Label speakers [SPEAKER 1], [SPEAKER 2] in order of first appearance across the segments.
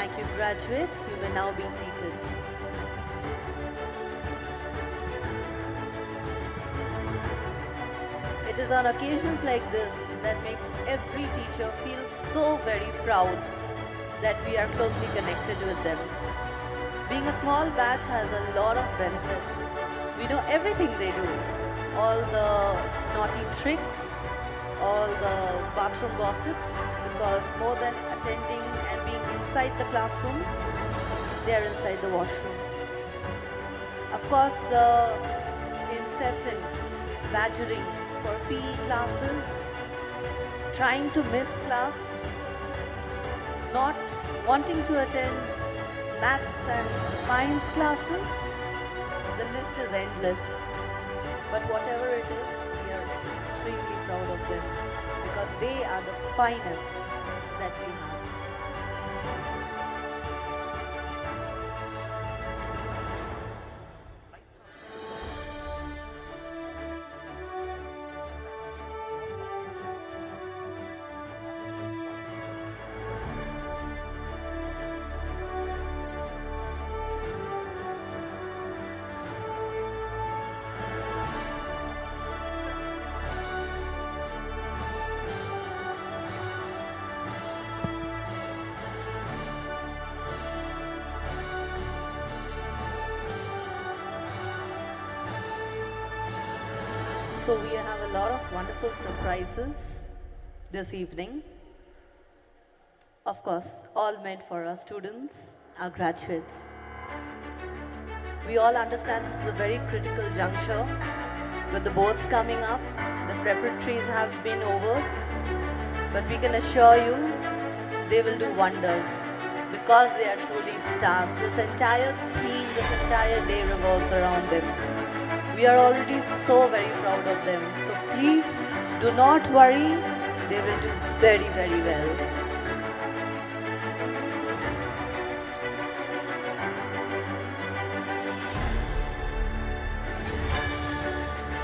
[SPEAKER 1] Thank you, graduates. You may now be seated. It is on occasions like this that makes every teacher feel so very proud that we are closely connected with them. Being a small batch has a lot of benefits. We know everything they do, all the naughty tricks, all the bathroom gossips, because more than attending and being inside the classrooms, they are inside the washroom. Of course, the incessant badgering for PE classes, trying to miss class, not wanting to attend maths and science classes, the list is endless. But whatever it is, we are extremely proud of them because they are the finest that we have. So we have a lot of wonderful surprises this evening. Of course, all meant for our students, our graduates. We all understand this is a very critical juncture with the boards coming up. The preparatories have been over, but we can assure you they will do wonders because they are truly stars. This entire theme, this entire day revolves around them. We are already so very proud of them. So please do not worry. They will do very, very well.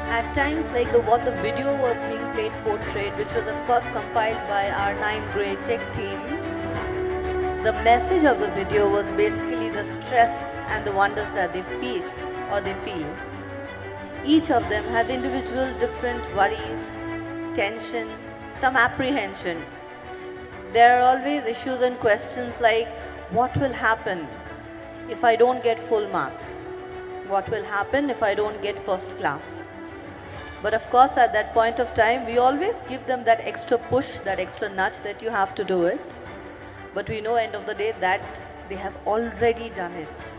[SPEAKER 1] At times, like what the video was being played portrayed, which was of course compiled by our 9th grade tech team, the message of the video was basically the stress and the wonders that they feel or they feel. Each of them has individual different worries, tension, some apprehension. There are always issues and questions like, what will happen if I don't get full marks? What will happen if I don't get first class? But of course, at that point of time, we always give them that extra push, that extra nudge that you have to do it. But we know end of the day that they have already done it.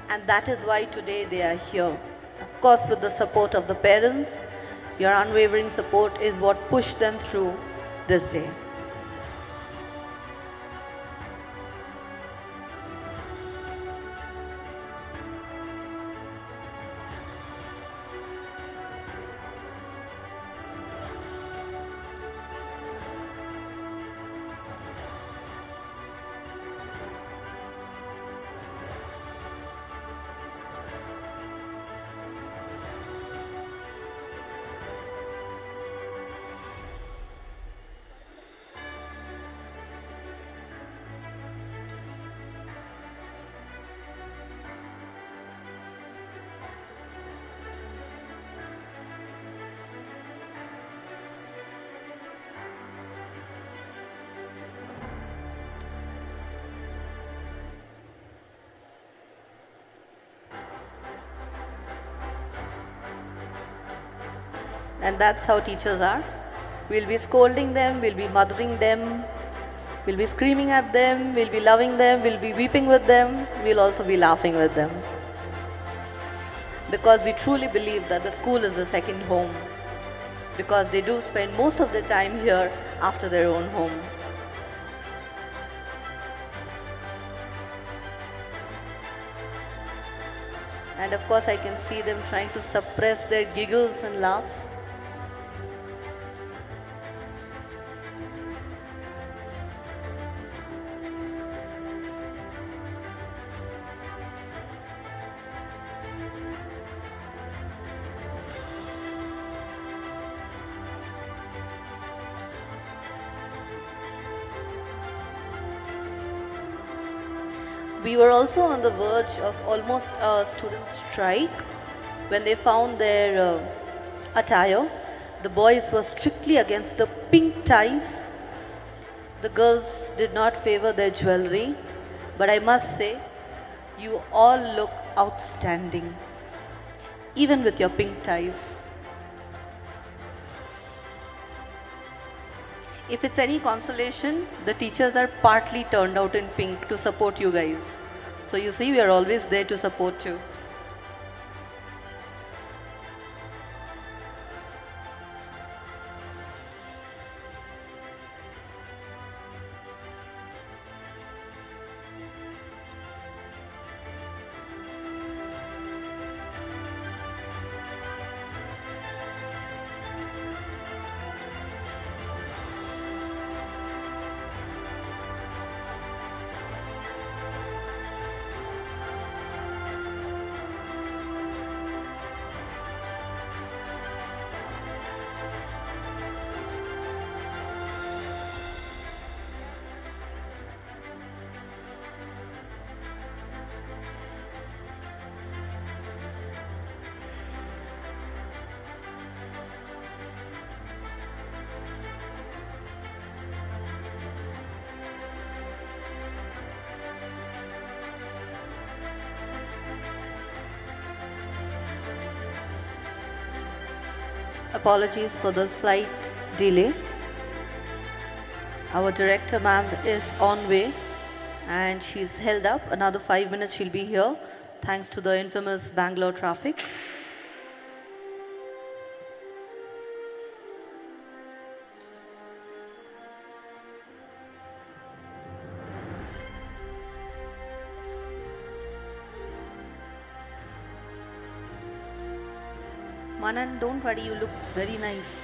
[SPEAKER 1] And that is why today they are here. Of course, with the support of the parents, your unwavering support is what pushed them through this day. And that's how teachers are. We'll be scolding them, we'll be mothering them, we'll be screaming at them, we'll be loving them, we'll be weeping with them, we'll also be laughing with them. Because we truly believe that the school is the second home. Because they do spend most of their time here after their own home. And of course, I can see them trying to suppress their giggles and laughs. We were also on the verge of almost a student strike when they found their attire. The boys were strictly against the pink ties. The girls did not favor their jewelry, but I must say, you all look outstanding, even with your pink ties. If it's any consolation, the teachers are partly turned out in pink to support you guys. So you see, we are always there to support you. Apologies for the slight delay. Our director ma'am is on way and she's held up. Another 5 minutes she'll be here thanks to the infamous Bangalore traffic. Manan, don't worry, you look very nice.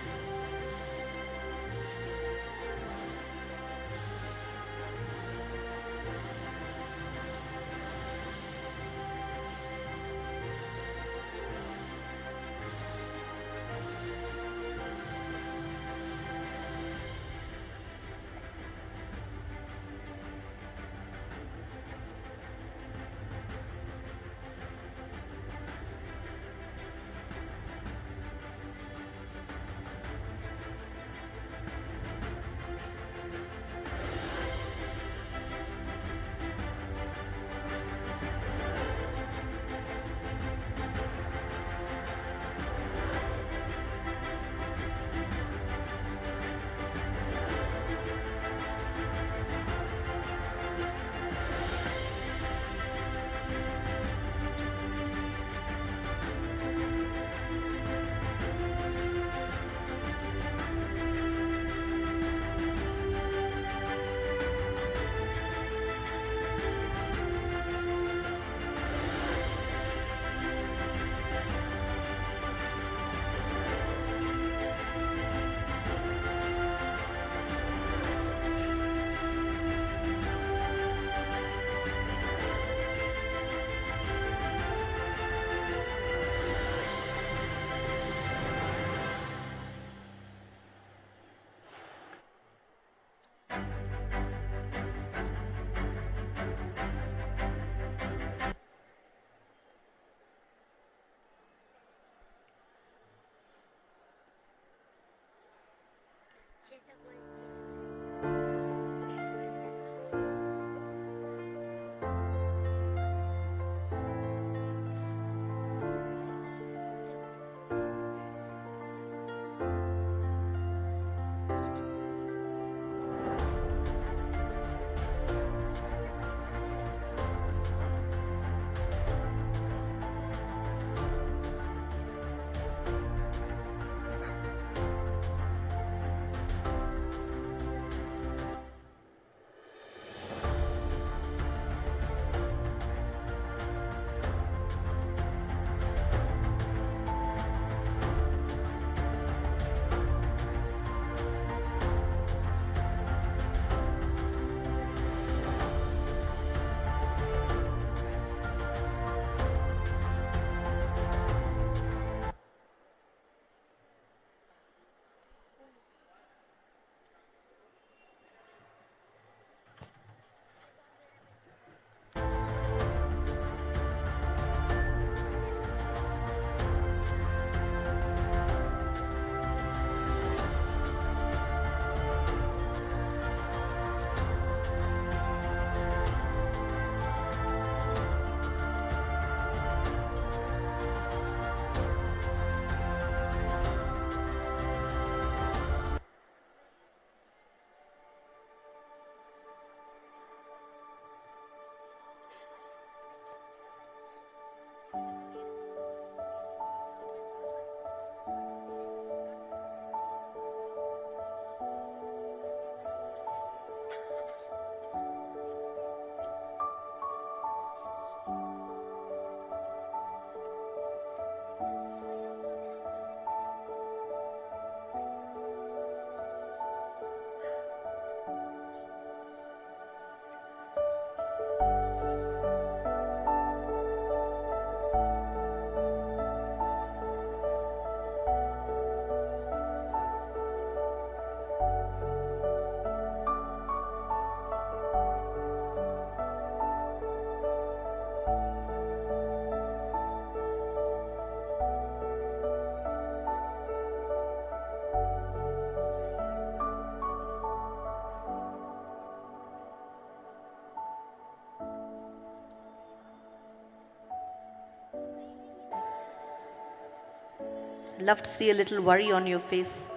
[SPEAKER 1] Love to see a little worry on your face.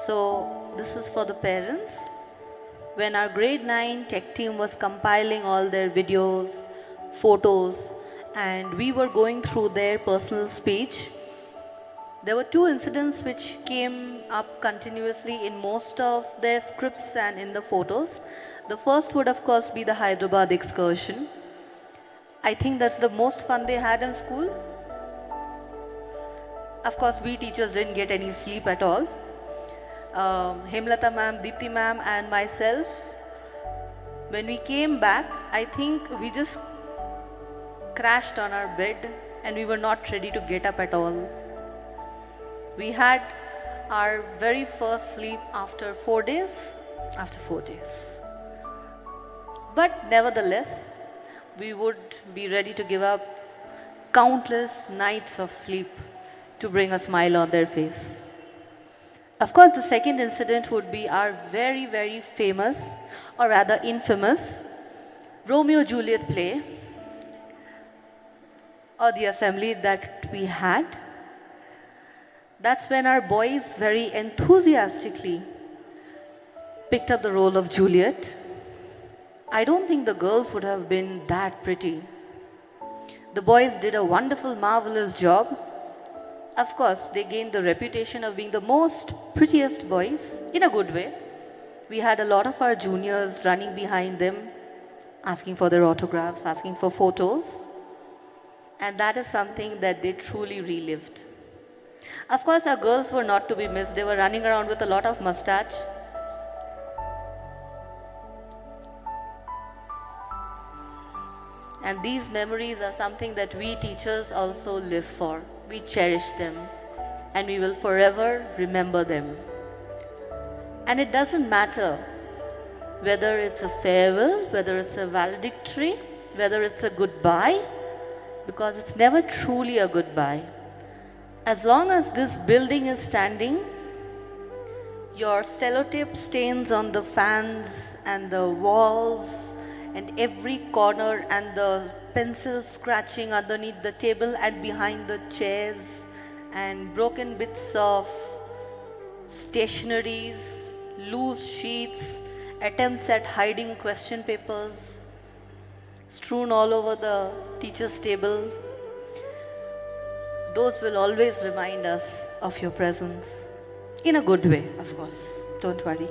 [SPEAKER 1] So this is for the parents. When our grade 9 tech team was compiling all their videos, photos, and we were going through their personal speech, there were two incidents which came up continuously in most of their scripts and in the photos. The first would of course be the Hyderabad excursion. I think that's the most fun they had in school. Of course, we teachers didn't get any sleep at all. Hemlata ma'am, Deepti ma'am and myself, when we came back, I think we just crashed on our bed and we were not ready to get up at all. We had our very first sleep after 4 days. But nevertheless, we would be ready to give up countless nights of sleep to bring a smile on their face. Of course, the second incident would be our very, very famous, or rather infamous, Romeo-Juliet play, or the assembly that we had. That's when our boys very enthusiastically picked up the role of Juliet. I don't think the girls would have been that pretty. The boys did a wonderful, marvelous job. Of course, they gained the reputation of being the most prettiest boys, in a good way. We had a lot of our juniors running behind them, asking for their autographs, asking for photos. And that is something that they truly relived. Of course, our girls were not to be missed. They were running around with a lot of mustache. And these memories are something that we teachers also live for. We cherish them and we will forever remember them. And it doesn't matter whether it's a farewell, whether it's a valedictory, whether it's a goodbye, because it's never truly a goodbye. As long as this building is standing, your sellotape stains on the fans and the walls and every corner and the pencil scratching underneath the table and behind the chairs and broken bits of stationeries, loose sheets, attempts at hiding question papers strewn all over the teacher's table. Those will always remind us of your presence. In a good way, of course. Don't worry.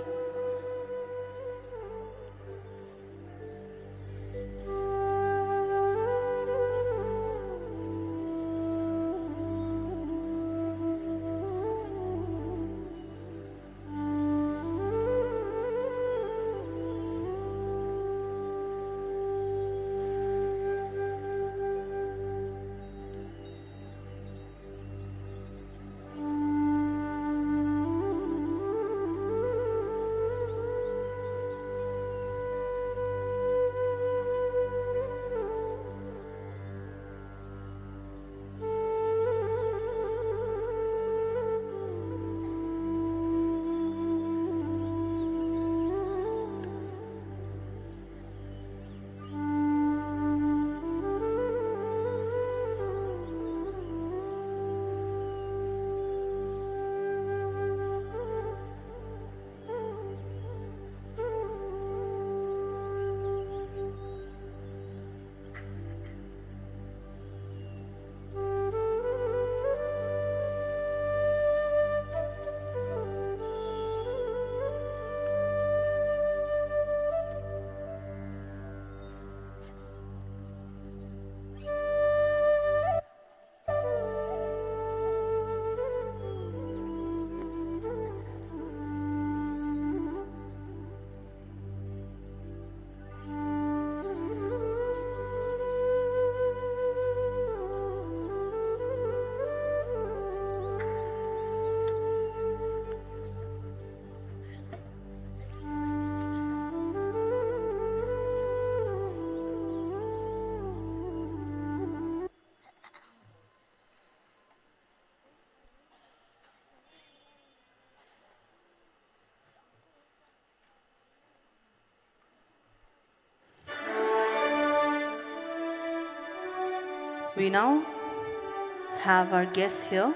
[SPEAKER 1] We now have our guests here.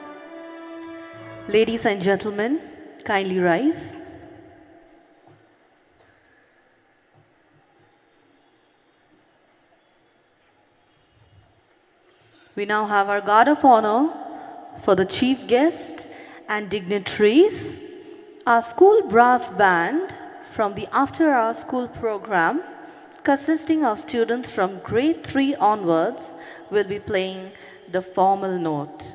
[SPEAKER 1] Ladies and gentlemen, kindly rise. We now have our guard of honor for the chief guest and dignitaries. Our school brass band from the after hour school program, consisting of students from grade 3 onwards, will be playing the formal note.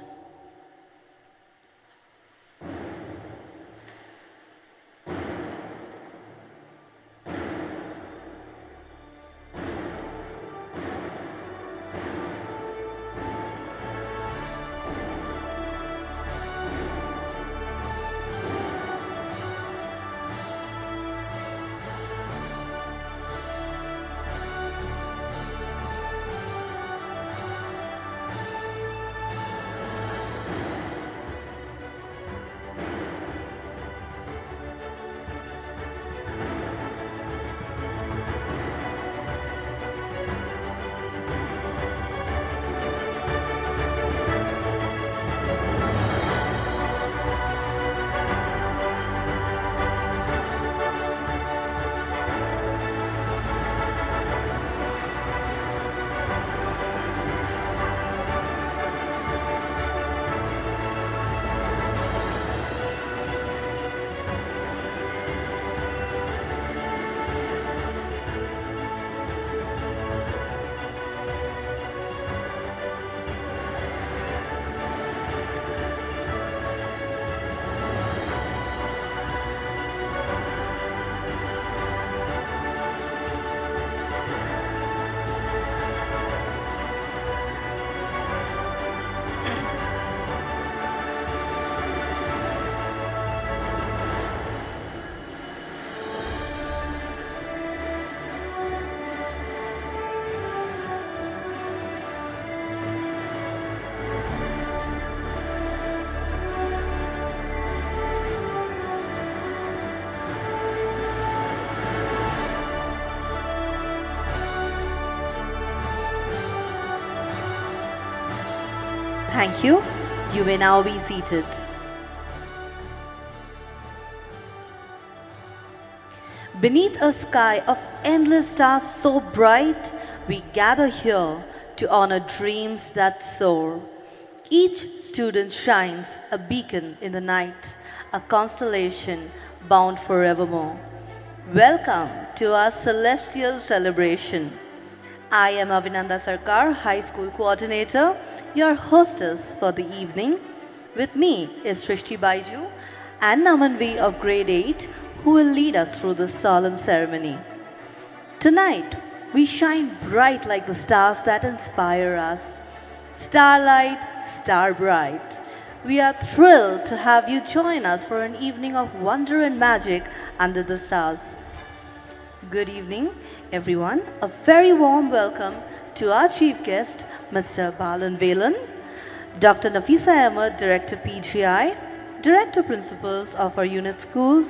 [SPEAKER 1] Thank you. You may now be seated. Beneath a sky of endless stars so bright, we gather here to honor dreams that soar. Each student shines a beacon in the night, a constellation bound forevermore. Welcome to our celestial celebration. I am Avinanda Sarkar, High School Coordinator, your hostess for the evening. With me is Srishti Baiju and Namanvi of Grade 8, who will lead us through this solemn ceremony. Tonight, we shine bright like the stars that inspire us. Starlight, star bright. We are thrilled to have you join us for an evening of wonder and magic under the stars. Good evening, everyone. A very warm welcome to our chief guest, Mr. Balan Velan, Dr. Nafisa Ahmed, Director PGI, Director Principals of our unit schools,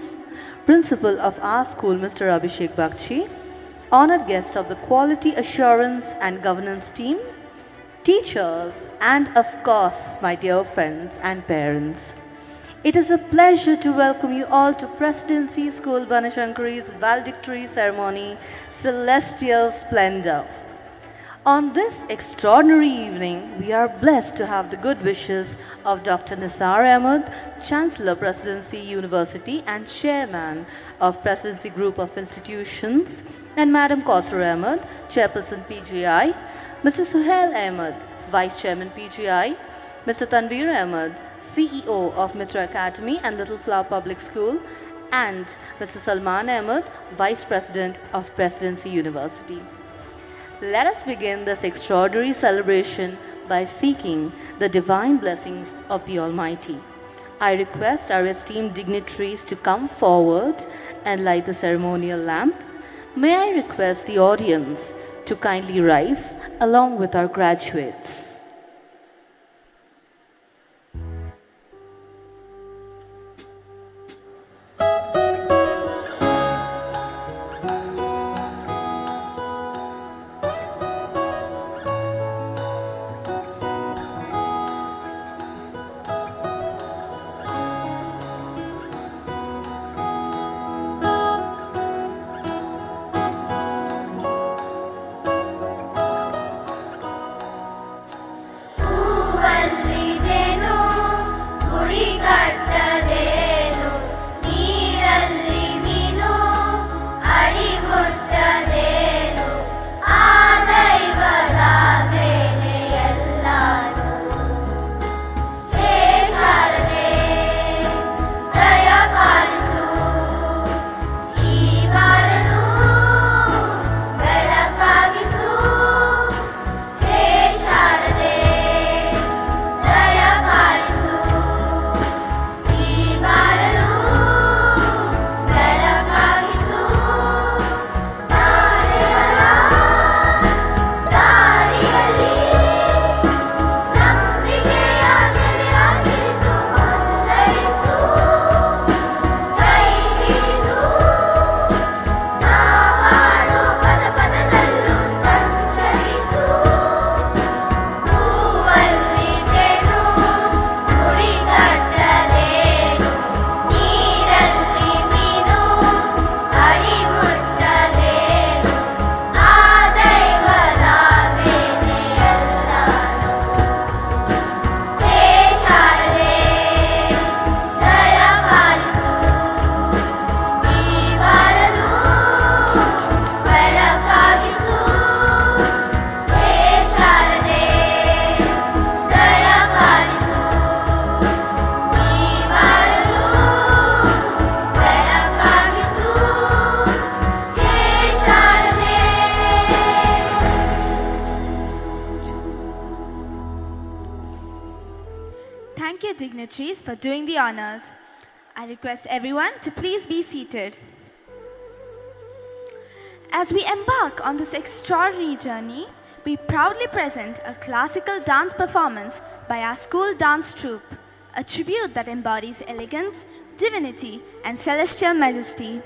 [SPEAKER 1] Principal of our school, Mr. Abhishek Bakshi, honored guests of the Quality Assurance and Governance team, teachers, and of course, my dear friends and parents. It is a pleasure to welcome you all to Presidency School Banashankari's Valedictory ceremony, Celestial Splendor. On this extraordinary evening, we are blessed to have the good wishes of Dr. Nisar Ahmed, Chancellor, Presidency University and Chairman of Presidency Group of Institutions, and Madam Kausar Ahmed, Chairperson PGI, Mr. Suhail Ahmed, Vice Chairman PGI, Mr. Tanveer Ahmed, CEO of Mitra Academy and Little Flower Public School, and Mr. Salman Ahmed, Vice President of Presidency University. Let us begin this extraordinary celebration by seeking the divine blessings of the Almighty. I request our esteemed dignitaries to come forward and light the ceremonial lamp. May I request the audience to kindly rise along with our graduates.
[SPEAKER 2] dignitaries for doing the honors. I request everyone to please be seated. As we embark on this extraordinary journey, we proudly present a classical dance performance by our school dance troupe, a tribute that embodies elegance, divinity, and celestial majesty.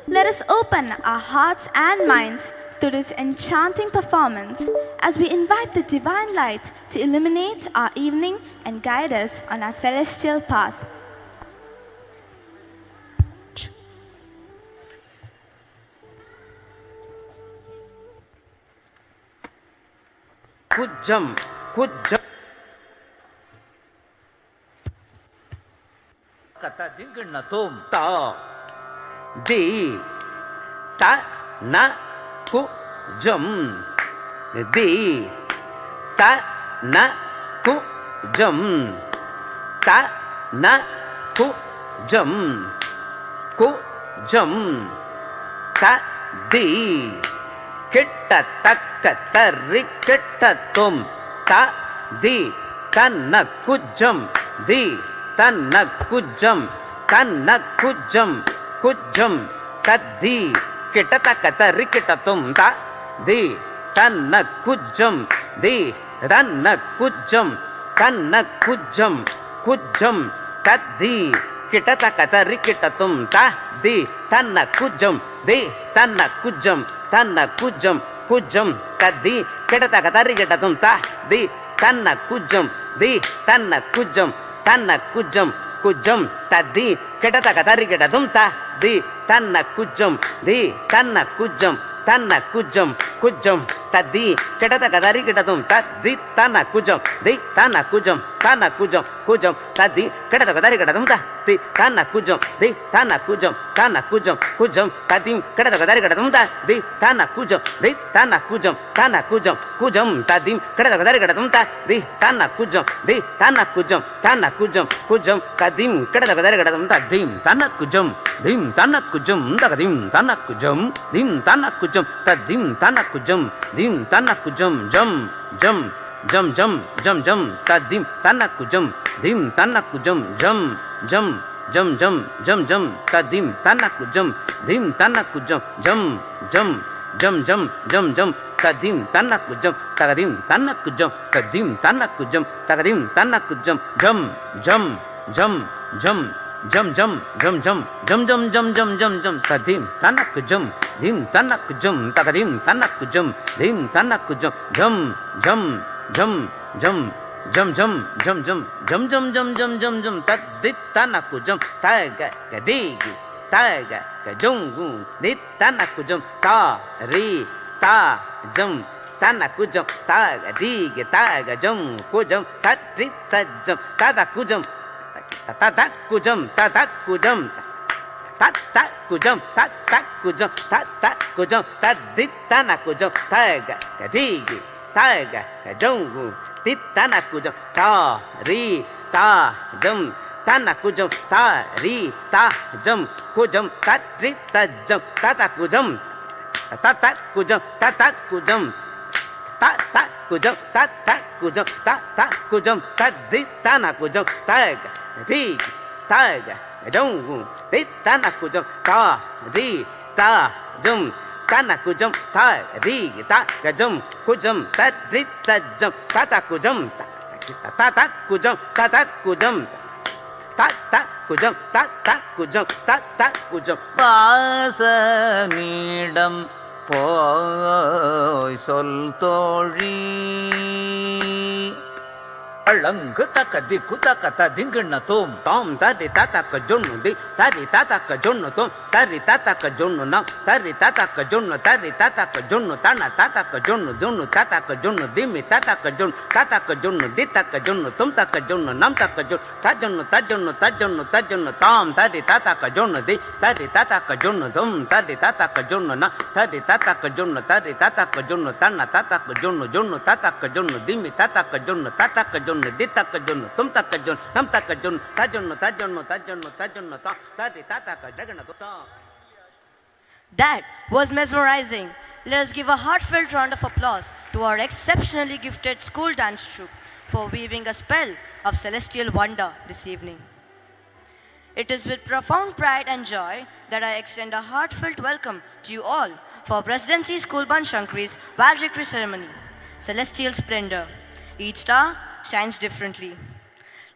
[SPEAKER 2] Let us open our hearts and minds to this enchanting performance as we invite the divine light to illuminate our evening and guide us on our celestial path.
[SPEAKER 3] Kujam. Kata dingna tom ta di ta na ku jam di ta na ku jam ta na ku jam ta di kitta takka tarri kitta tom ta di tanna kujam di tanna kujam taddi kitta takka tarri kitta tom ta di tanna kujam di tanna kujam taddi kitta takka tarri kitta tom ta di tanna kujam di tanna kujam taddi kitta takka tarri kitta tom ta di tanna kujam di tanna kujam taddi kitta takka tarri kitta tom ta di tanna kujam taddi kitta takka tarri kitta tom ta di tanna kujam taddi kitta takka tarri kitta tom ta di tanna kujam taddi kitta takka tarri kitta tom ta di tanna kujam taddi kitta takka tarri kitta tom ta di tanna kujam taddi kitta takka tarri kitta tom ta di tanna kujam taddim tanna kujam jam taddim tanna kujam taddim tanna kujam taddim tanna kujam taddim tanna kujam tadim tanna kujam dim tanna kujam takadim tanna kujam dim tanna kujam jam tadit tanna kujam taga gadigi taga kajongu dit tanna kujam ta ri ta jam tanna kujam taga digi taga jam kujam tatri tajam tada kujam kujam tadit tanna kujam taga gadigi taga kajongu dit tanna kujam ta ri ta jam tanna kujam ta ri ta jam kujam tatri tajam tata kujam tadit tanna kujam taga ri taga jongu dit tanna kujam ta ri ta jam tanna kujam ta ri ta jam kujam tatri tajam tata kujam வாசனிடம் போய் சொல் தோழி அழங்கு தக்க திக்கு தக்க ததிங்கண்ண தோம் தாம் தரி தாத்தக்க ஜொன்னு தி தரி தாத்தக்க ஜொன்னு தோம் தரி தாத்தக்க ஜொன்னு நாம் தரி தாத்தக்க ஜொன்னு தரி தாத்தக்க ஜொன்னு தன தாத்தக்க ஜொன்னு ஜொன்னு தாத்தக்க ஜொன்னு திமி தாத்தக்க ஜொன்னு தி தக்க ஜொன்னு தொம் தக்க ஜொன்னு நம் தக்க ஜொன்னு தஜொன்னு தாம் தரி தாத்தக்க ஜொன்னு தி தரி தாத்தக்க ஜொன்னு தோம் தரி தாத்தக்க ஜொன்னு ந தரி தாத்தக்க ஜொன்னு தன தாத்தக்க ஜொன்னு தாத்தக்க ஜொன்னு திமி தாத்தக்க ஜொன்னு di takka jonnu tum takka jonnu nam takka jonnu tajonnu ta tadi tataka jagana to.
[SPEAKER 1] That was mesmerizing. Let us give a heartfelt round of applause to our exceptionally gifted school dance troupe
[SPEAKER 4] for weaving a spell of celestial wonder this evening. It is with profound pride and joy that I extend a heartfelt welcome to you all for Presidency School Banshankari's Valedictory ceremony, Celestial Splendor. Each star shines differently.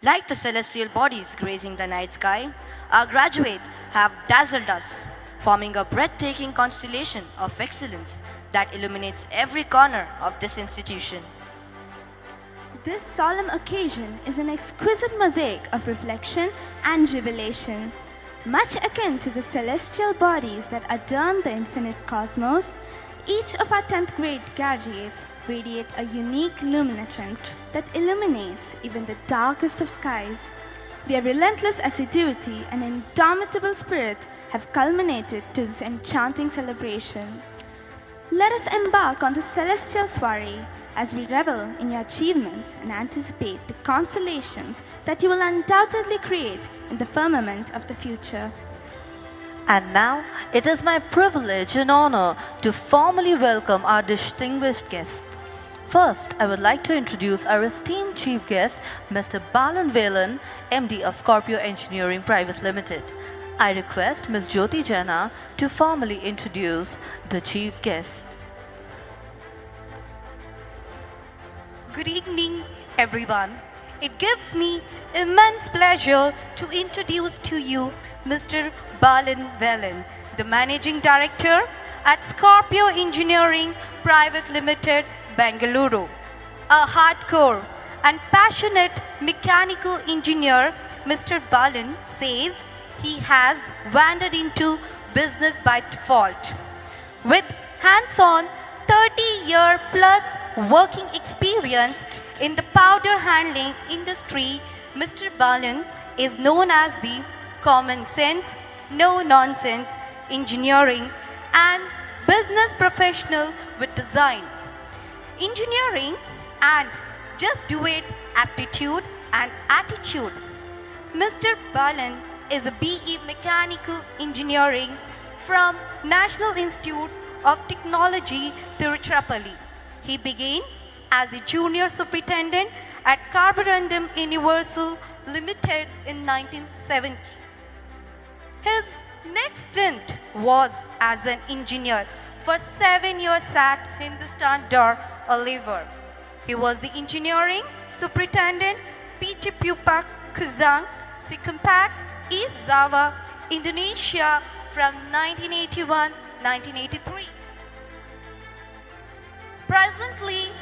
[SPEAKER 4] Like the celestial bodies gracing the night sky, our graduates have dazzled us, forming a breathtaking constellation of excellence that illuminates every corner of this institution.
[SPEAKER 2] This solemn occasion is an exquisite mosaic of reflection and jubilation. Much akin to the celestial bodies that adorn the infinite cosmos, each of our 10th grade graduates radiate a unique luminescence that illuminates even the darkest of skies. Their relentless assiduity and indomitable spirit have culminated to this enchanting celebration. Let us embark on the celestial soiree as we revel in your achievements and anticipate the constellations that you will undoubtedly create in the firmament of the future.
[SPEAKER 1] And now, it is my privilege and honor to formally welcome our distinguished guests. First, I would like to introduce our esteemed chief guest, Mr. Balan Velan, MD of Scorpio Engineering Private Limited. I request Ms. Jyoti Jana to formally introduce the chief guest.
[SPEAKER 5] Good evening, everyone. It gives me immense pleasure to introduce to you Mr. Balan Velan, the Managing Director at Scorpio Engineering Private Limited, Bengaluru. A hardcore and passionate mechanical engineer, Mr. Balan says he has wandered into business by default. With hands-on 30-year plus working experience in the powder handling industry, Mr. Balan is known as the common sense, no nonsense engineering and business professional with design, engineering and just do it aptitude and attitude. Mr. Balan is a BE Mechanical Engineering from National Institute of Technology, Tiruchirappalli. He began as the junior superintendent at Carborundum Universal Limited in 1970. His next stint was as an engineer for 7 years at Hindustan Dar Oliver. He was the engineering superintendent PT Pupak Kuzang, Sikampak, East Java, Indonesia from 1981-1983. Presently,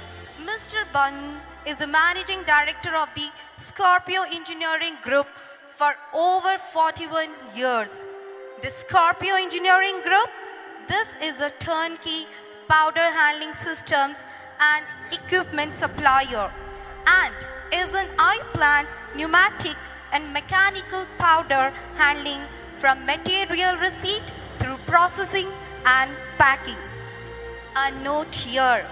[SPEAKER 5] Mr. Balan is the Managing Director of the Scorpio Engineering Group for over 41 years. The Scorpio Engineering Group, this is a turnkey powder handling systems and equipment supplier and is an I-plant pneumatic and mechanical powder handling from material receipt through processing and packing. A note here,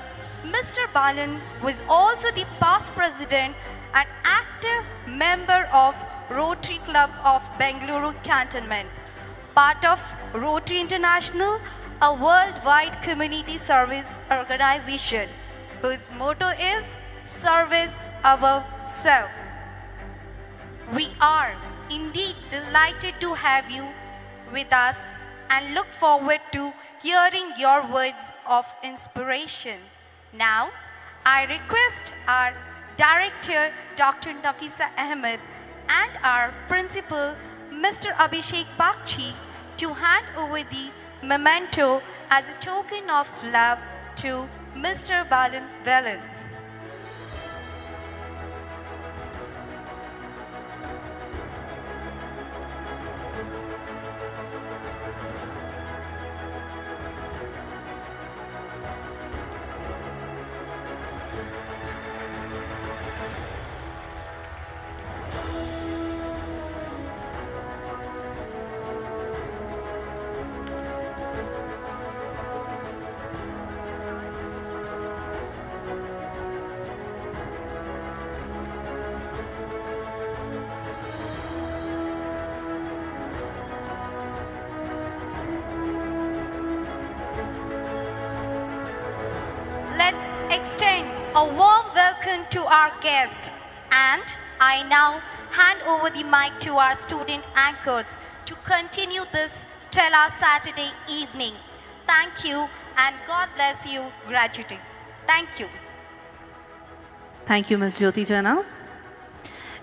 [SPEAKER 5] Mr. Balan was also the past president and active member of Rotary Club of Bengaluru Cantonment, part of Rotary International, a worldwide community service organization whose motto is Service Above Self. We are indeed delighted to have you with us and look forward to hearing your words of inspiration. Now, I request our Director, Dr. Nafisa Ahmed, and our Principal, Mr. Abhishek Bakchi, to hand over the memento as a token of love to Mr. Balan Velan. let's extend a warm welcome to our guest. And I now hand over the mic to our student anchors to continue this stellar Saturday evening. Thank you and God bless you, gratuity. Thank you.
[SPEAKER 1] Thank you, Ms. Jyoti Jana.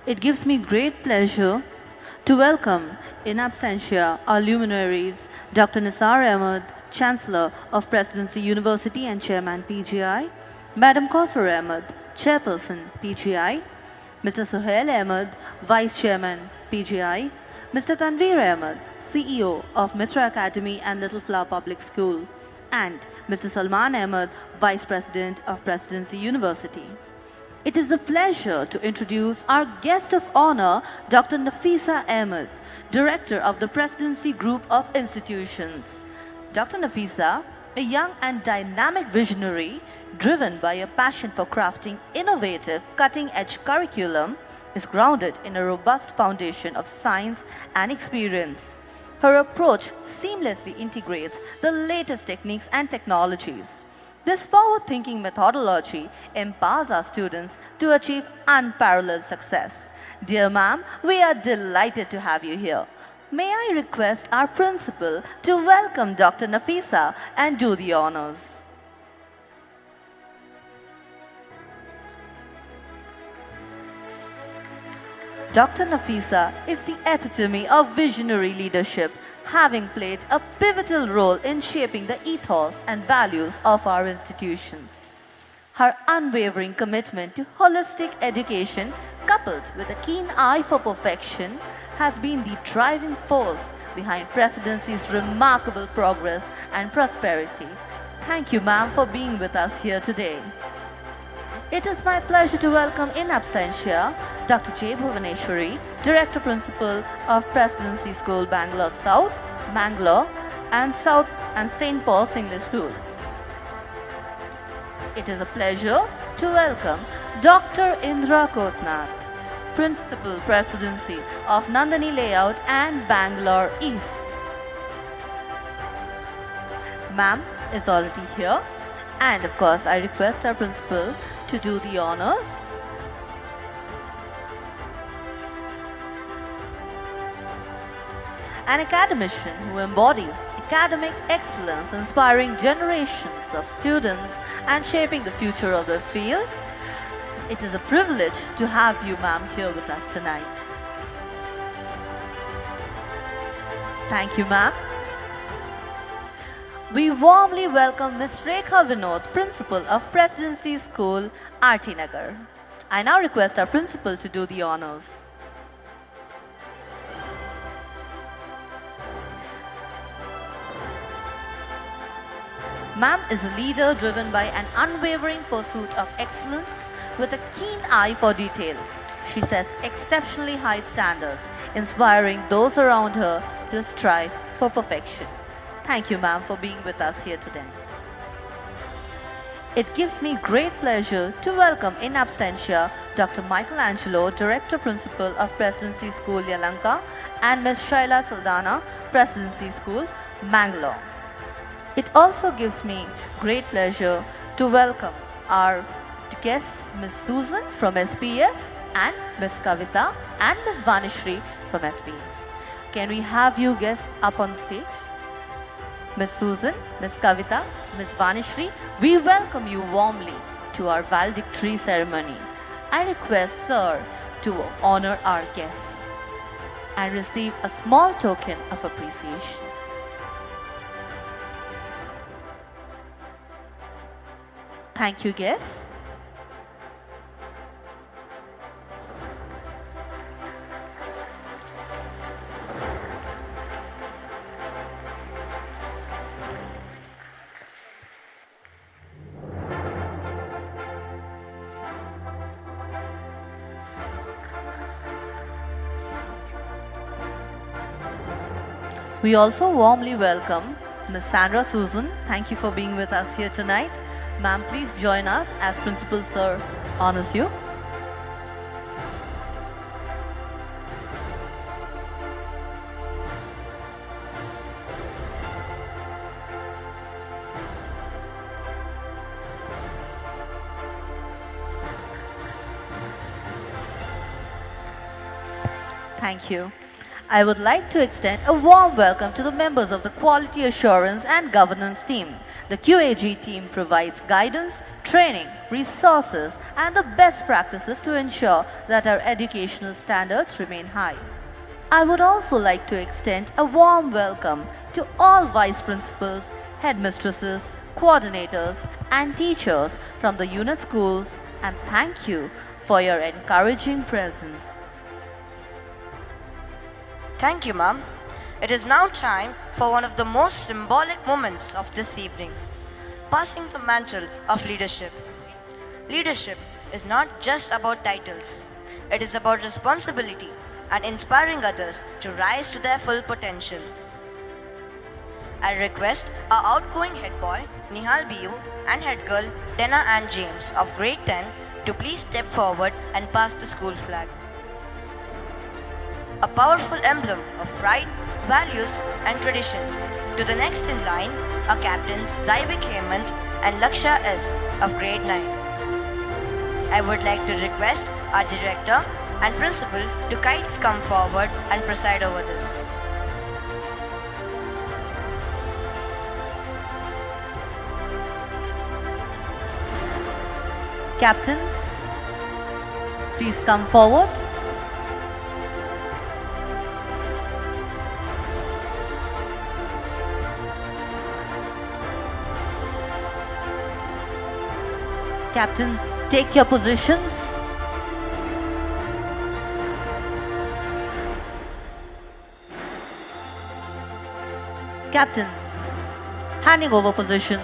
[SPEAKER 1] It gives me great pleasure to welcome in absentia our luminaries, Dr. Nisar Ahmed, Chancellor of Presidency University and Chairman PGI, Madam Kausar Ahmed, Chairperson PGI, Mr. Suhail Ahmed, Vice Chairman PGI, Mr. Tanveer Ahmed, CEO of Mitra Academy and Little Flower Public School, and Mr. Salman Ahmed, Vice President of Presidency University. It is a pleasure to introduce our guest of honor, Dr. Nafisa Ahmed, Director of the Presidency Group of Institutions. Dr. Nafisa, a young and dynamic visionary driven by a passion for crafting innovative, cutting-edge curriculum, is grounded in a robust foundation of science and experience. Her approach seamlessly integrates the latest techniques and technologies. This forward-thinking methodology empowers our students to achieve unparalleled success. Dear ma'am, we are delighted to have you here. May I request our principal to welcome Dr. Nafisa and do the honors. Dr. Nafisa is the epitome of visionary leadership, having played a pivotal role in shaping the ethos and values of our institutions. Her unwavering commitment to holistic education, coupled with a keen eye for perfection, has been the driving force behind Presidency's remarkable progress and prosperity. Thank you, ma'am, for being with us here today. It is my pleasure to welcome in absentia Dr. J. Bhuvaneshwari, Director Principal of Presidency School, Bangalore South, Mangalore, and St. Paul's English School. It is a pleasure to welcome Dr. Indra Kotnath, Principal Presidency of Nandani Layout and Bangalore East. Ma'am is already here, and of course I request our principal to do the honors. An academician who embodies academic excellence, inspiring generations of students and shaping the future of their fields. It is a privilege to have you, ma'am, here with us tonight. Thank you, ma'am. We warmly welcome Ms. Rekha Vinod, Principal of Presidency School, RT Nagar. I now request our principal to do the honors. Ma'am is a leader driven by an unwavering pursuit of excellence with a keen eye for detail. She sets exceptionally high standards, inspiring those around her to strive for perfection. Thank you, ma'am, for being with us here today. It gives me great pleasure to welcome in absentia Dr. Michelangelo, Director Principal of Presidency School, Yalanka, and Ms. Shaila Saldana, Presidency School, Mangalore. It also gives me great pleasure to welcome our guests, Ms. Susan from SPS and Ms. Kavita and Ms. Vanishri from SPS. Can we have you guests up on stage? Ms. Susan, Ms. Kavita, Ms. Vanishri, we welcome you warmly to our Valedictory ceremony. I request Sir to honor our guests and receive a small token of appreciation. Thank you, guests. We also warmly welcome Ms. Sandra Susan. Thank you for being with us here tonight. Ma'am, please join us as Principal Sir honors you. Thank you. I would like to extend a warm welcome to the members of the Quality Assurance and Governance team. The QAG team provides guidance, training, resources, and the best practices to ensure that our educational standards remain high. I would also like to extend a warm welcome to all vice principals, headmistresses, coordinators, and teachers from the unit schools, and thank you for your encouraging presence.
[SPEAKER 4] Thank you, Ma'am. It is now time for one of the most symbolic moments of this evening, passing the mantle of leadership. Leadership is not just about titles. It is about responsibility and inspiring others to rise to their full potential. I request our outgoing head boy, Nihal BU, and head girl, Dena Ann James of grade 10 to please step forward and pass the school flag. A powerful emblem of pride, values, and tradition. To the next in line are captains Daivik Hemant and Laksha S of grade 9. I would like to request our director and principal to kindly come forward and preside over this.
[SPEAKER 1] Captains, please come forward. Captains, take your positions. Captains, handing over position.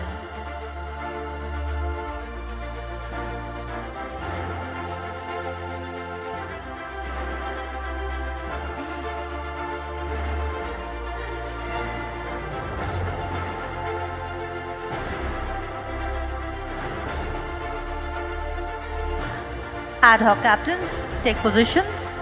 [SPEAKER 1] Ad hoc captains, take positions.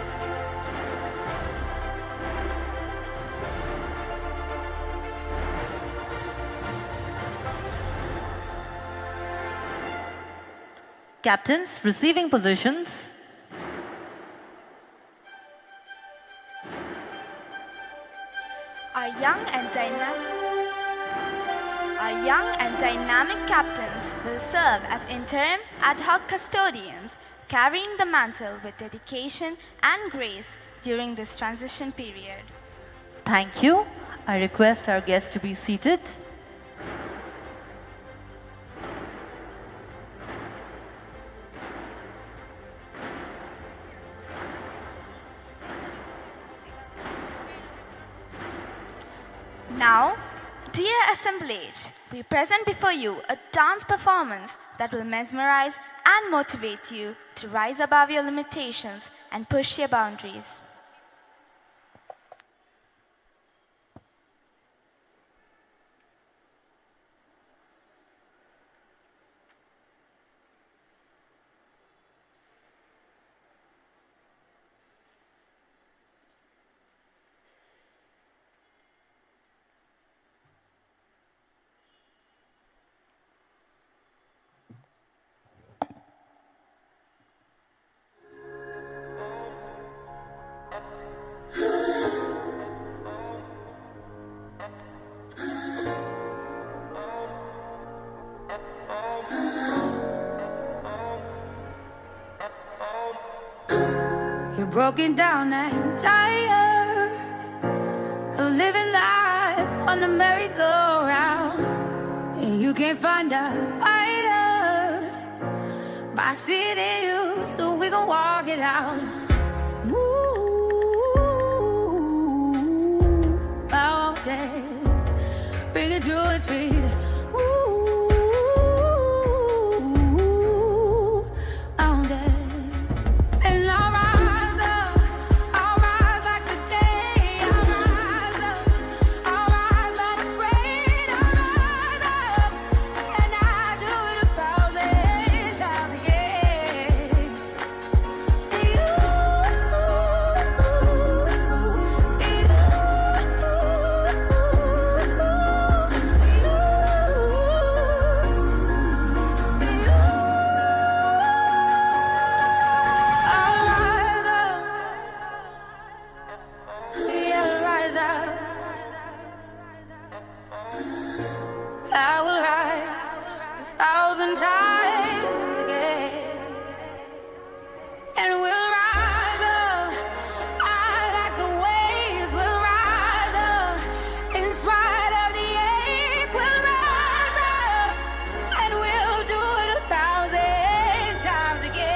[SPEAKER 1] Captains, receiving positions.
[SPEAKER 2] Our young and dynamic captains will serve as interim ad hoc custodians, carrying the mantle with dedication and grace during this transition period.
[SPEAKER 1] Thank you. I request our guests to be seated.
[SPEAKER 2] Now, dear assemblage, we present before you a dance performance that will mesmerize and motivate you to rise above your limitations and push your boundaries.
[SPEAKER 6] You're broken down and tired of living life on the merry-go-round, and you can't find a fighter, but I see it in you, so we gon' walk it out. Ooh, mountains, bring it to his feet. You 1,000 times again. And we'll rise up. I like the waves. We'll rise up. In spite of the ache, we'll rise up. And we'll do it 1,000 times again.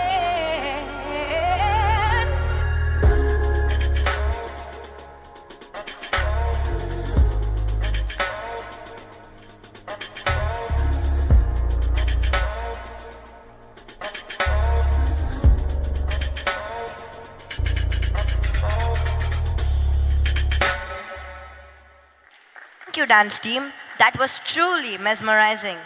[SPEAKER 4] Thank you, dance team. That was truly mesmerizing.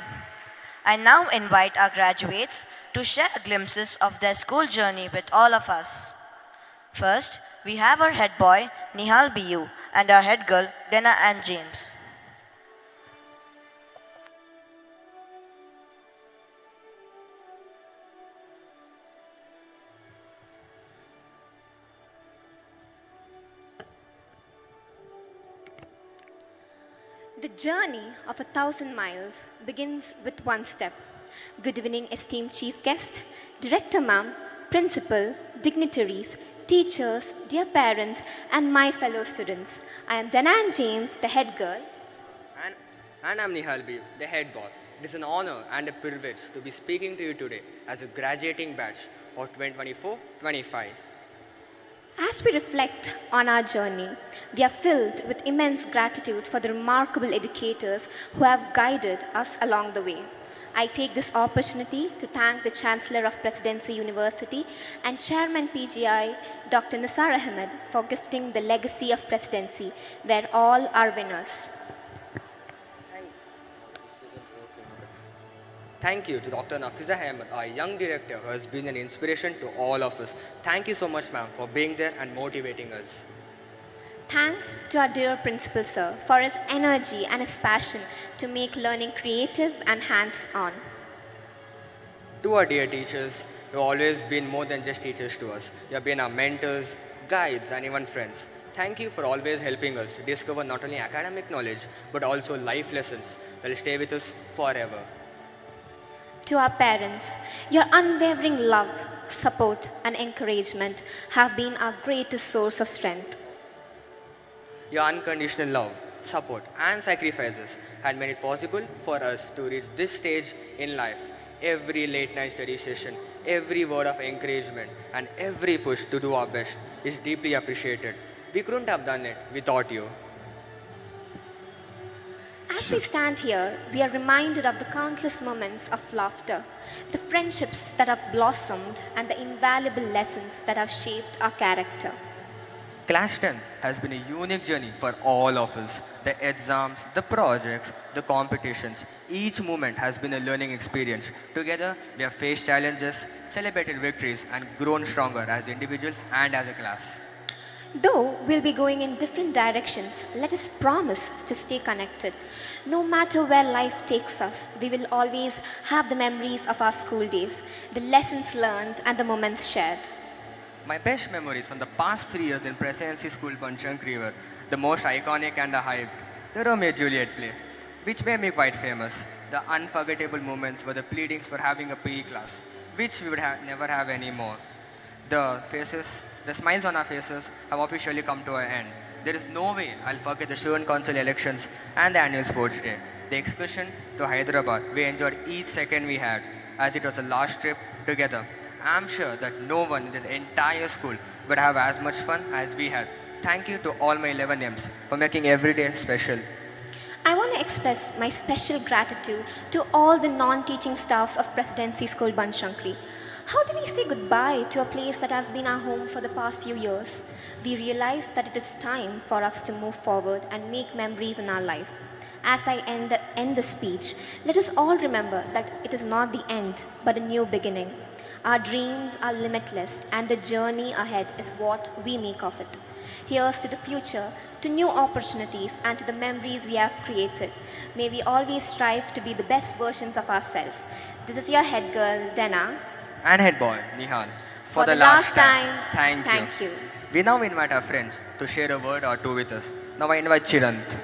[SPEAKER 4] I now invite our graduates to share glimpses of their school journey with all of us. First, we have our head boy, Nihal BU, and our head girl, Dena Ann James.
[SPEAKER 7] The journey of 1,000 miles begins with one step. Good evening, esteemed chief guest, director ma'am, principal, dignitaries, teachers, dear parents, and my fellow students. I am Danan James, the head girl.
[SPEAKER 8] And I'm Nihal B, the head boy. It is an honor and a privilege to be speaking to you today as a graduating batch of 2024-25.
[SPEAKER 7] As we reflect on our journey, we are filled with immense gratitude for the remarkable educators who have guided us along the way. I take this opportunity to thank the Chancellor of Presidency University and Chairman PGI, Dr. Nisar Ahmed, for gifting the legacy of Presidency, where all are winners.
[SPEAKER 8] Thank you to Dr. Nafiza Ahmed, our young director, who has been an inspiration to all of us. Thank you so much, ma'am, for being there and motivating us.
[SPEAKER 7] Thanks to our dear principal sir for his energy and his passion to make learning creative and hands-on.
[SPEAKER 8] To our dear teachers, who have always been more than just teachers to us. You have been our mentors, guides, and even friends. Thank you for always helping us discover not only academic knowledge, but also life lessons that will stay with us forever.
[SPEAKER 7] To our parents, your unwavering love, support, and encouragement have been our greatest source of strength.
[SPEAKER 8] Your unconditional love, support, and sacrifices had made it possible for us to reach this stage in life. Every late night study session, every word of encouragement, and every push to do our best is deeply appreciated. We couldn't have done it without you.
[SPEAKER 7] As we stand here, we are reminded of the countless moments of laughter, the friendships that have blossomed, and the invaluable lessons that have shaped our character.
[SPEAKER 8] Class 10 has been a unique journey for all of us. The exams, the projects, the competitions, each moment has been a learning experience. Together, we have faced challenges, celebrated victories, and grown stronger as individuals and as a class.
[SPEAKER 7] Though we'll be going in different directions, let us promise to stay connected. No matter where life takes us, we will always have the memories of our school days, the lessons learned, and the moments shared.
[SPEAKER 8] My best memories from the past 3 years in Presidency School Panchanakri were the most iconic and the hyped, the Romeo and Juliet play, which made me quite famous. The unforgettable moments were the pleadings for having a PE class, which we would never have anymore. The smiles on our faces have officially come to an end. There is no way I'll forget the student council elections and the annual sports day. The excursion to Hyderabad, we enjoyed each second we had, as it was the last trip together. I'm sure that no one in this entire school would have as much fun as we had. Thank you to all my 11 M's for making every day special.
[SPEAKER 7] I want to express my special gratitude to all the non-teaching staffs of Presidency School Banshankari. How do we say goodbye to a place that has been our home for the past few years? We realize that it is time for us to move forward and make memories in our life. As I end the speech, let us all remember that it is not the end, but a new beginning. Our dreams are limitless, and the journey ahead is what we make of it. Here's to the future, to new opportunities, and to the memories we have created. May we always strive to be the best versions of ourselves. This is your head girl, Dena.
[SPEAKER 8] And head boy, Nihal.
[SPEAKER 7] For the last time,
[SPEAKER 8] thank you. We now invite our friends to share a word or two with us. Now I invite Chirant.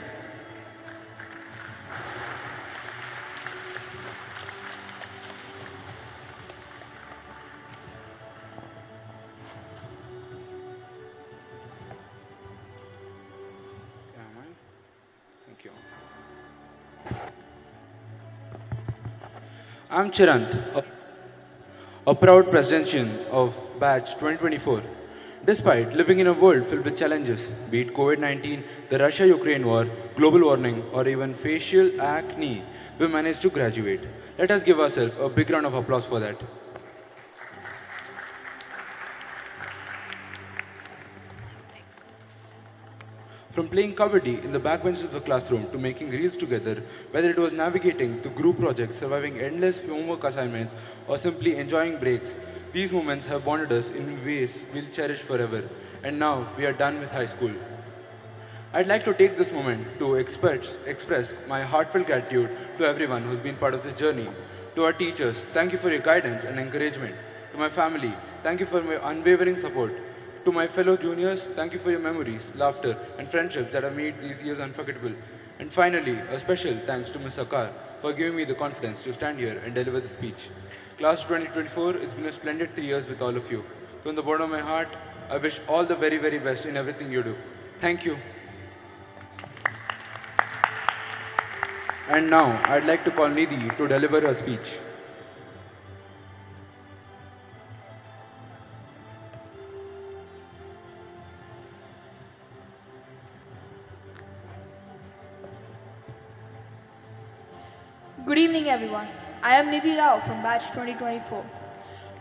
[SPEAKER 9] I'm Chirant, a proud presidentian of batch 2024. Despite living in a world filled with challenges, be it COVID-19, the Russia-Ukraine war, global warming, or even facial acne, we managed to graduate. Let us give ourselves a big round of applause for that. From playing kabaddi in the backbenches of the classroom to making reels together, whether it was navigating through group projects, surviving endless homework assignments, or simply enjoying breaks, these moments have bonded us in ways we'll cherish forever. And now we are done with high school. I'd like to take this moment to express my heartfelt gratitude to everyone who's been part of this journey. To our teachers, thank you for your guidance and encouragement. To my family, thank you for your unwavering support. To my fellow juniors, thank you for your memories, laughter, and friendships that have made these years unforgettable. And finally, a special thanks to Ms. Akar for giving me the confidence to stand here and deliver the speech. Class 2024, it's been a splendid 3 years with all of you. From the bottom of my heart, I wish all the very, very best in everything you do. Thank you. And now, I'd like to call Nidhi to deliver her speech.
[SPEAKER 10] Good evening, everyone. I am Nidhi Rao from batch 2024.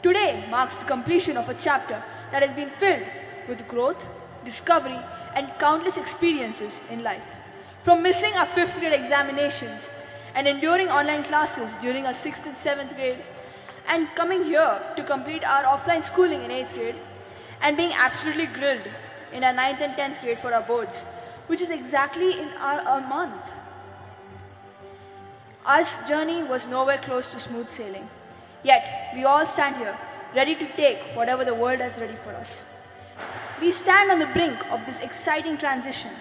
[SPEAKER 10] Today marks the completion of a chapter that has been filled with growth, discovery, and countless experiences in life. From missing our 5th grade examinations and enduring online classes during our 6th and 7th grade, and coming here to complete our offline schooling in 8th grade, and being absolutely grilled in our 9th and 10th grade for our boards, which is exactly in a month. Our journey was nowhere close to smooth sailing. Yet, we all stand here, ready to take whatever the world has ready for us. We stand on the brink of this exciting transition.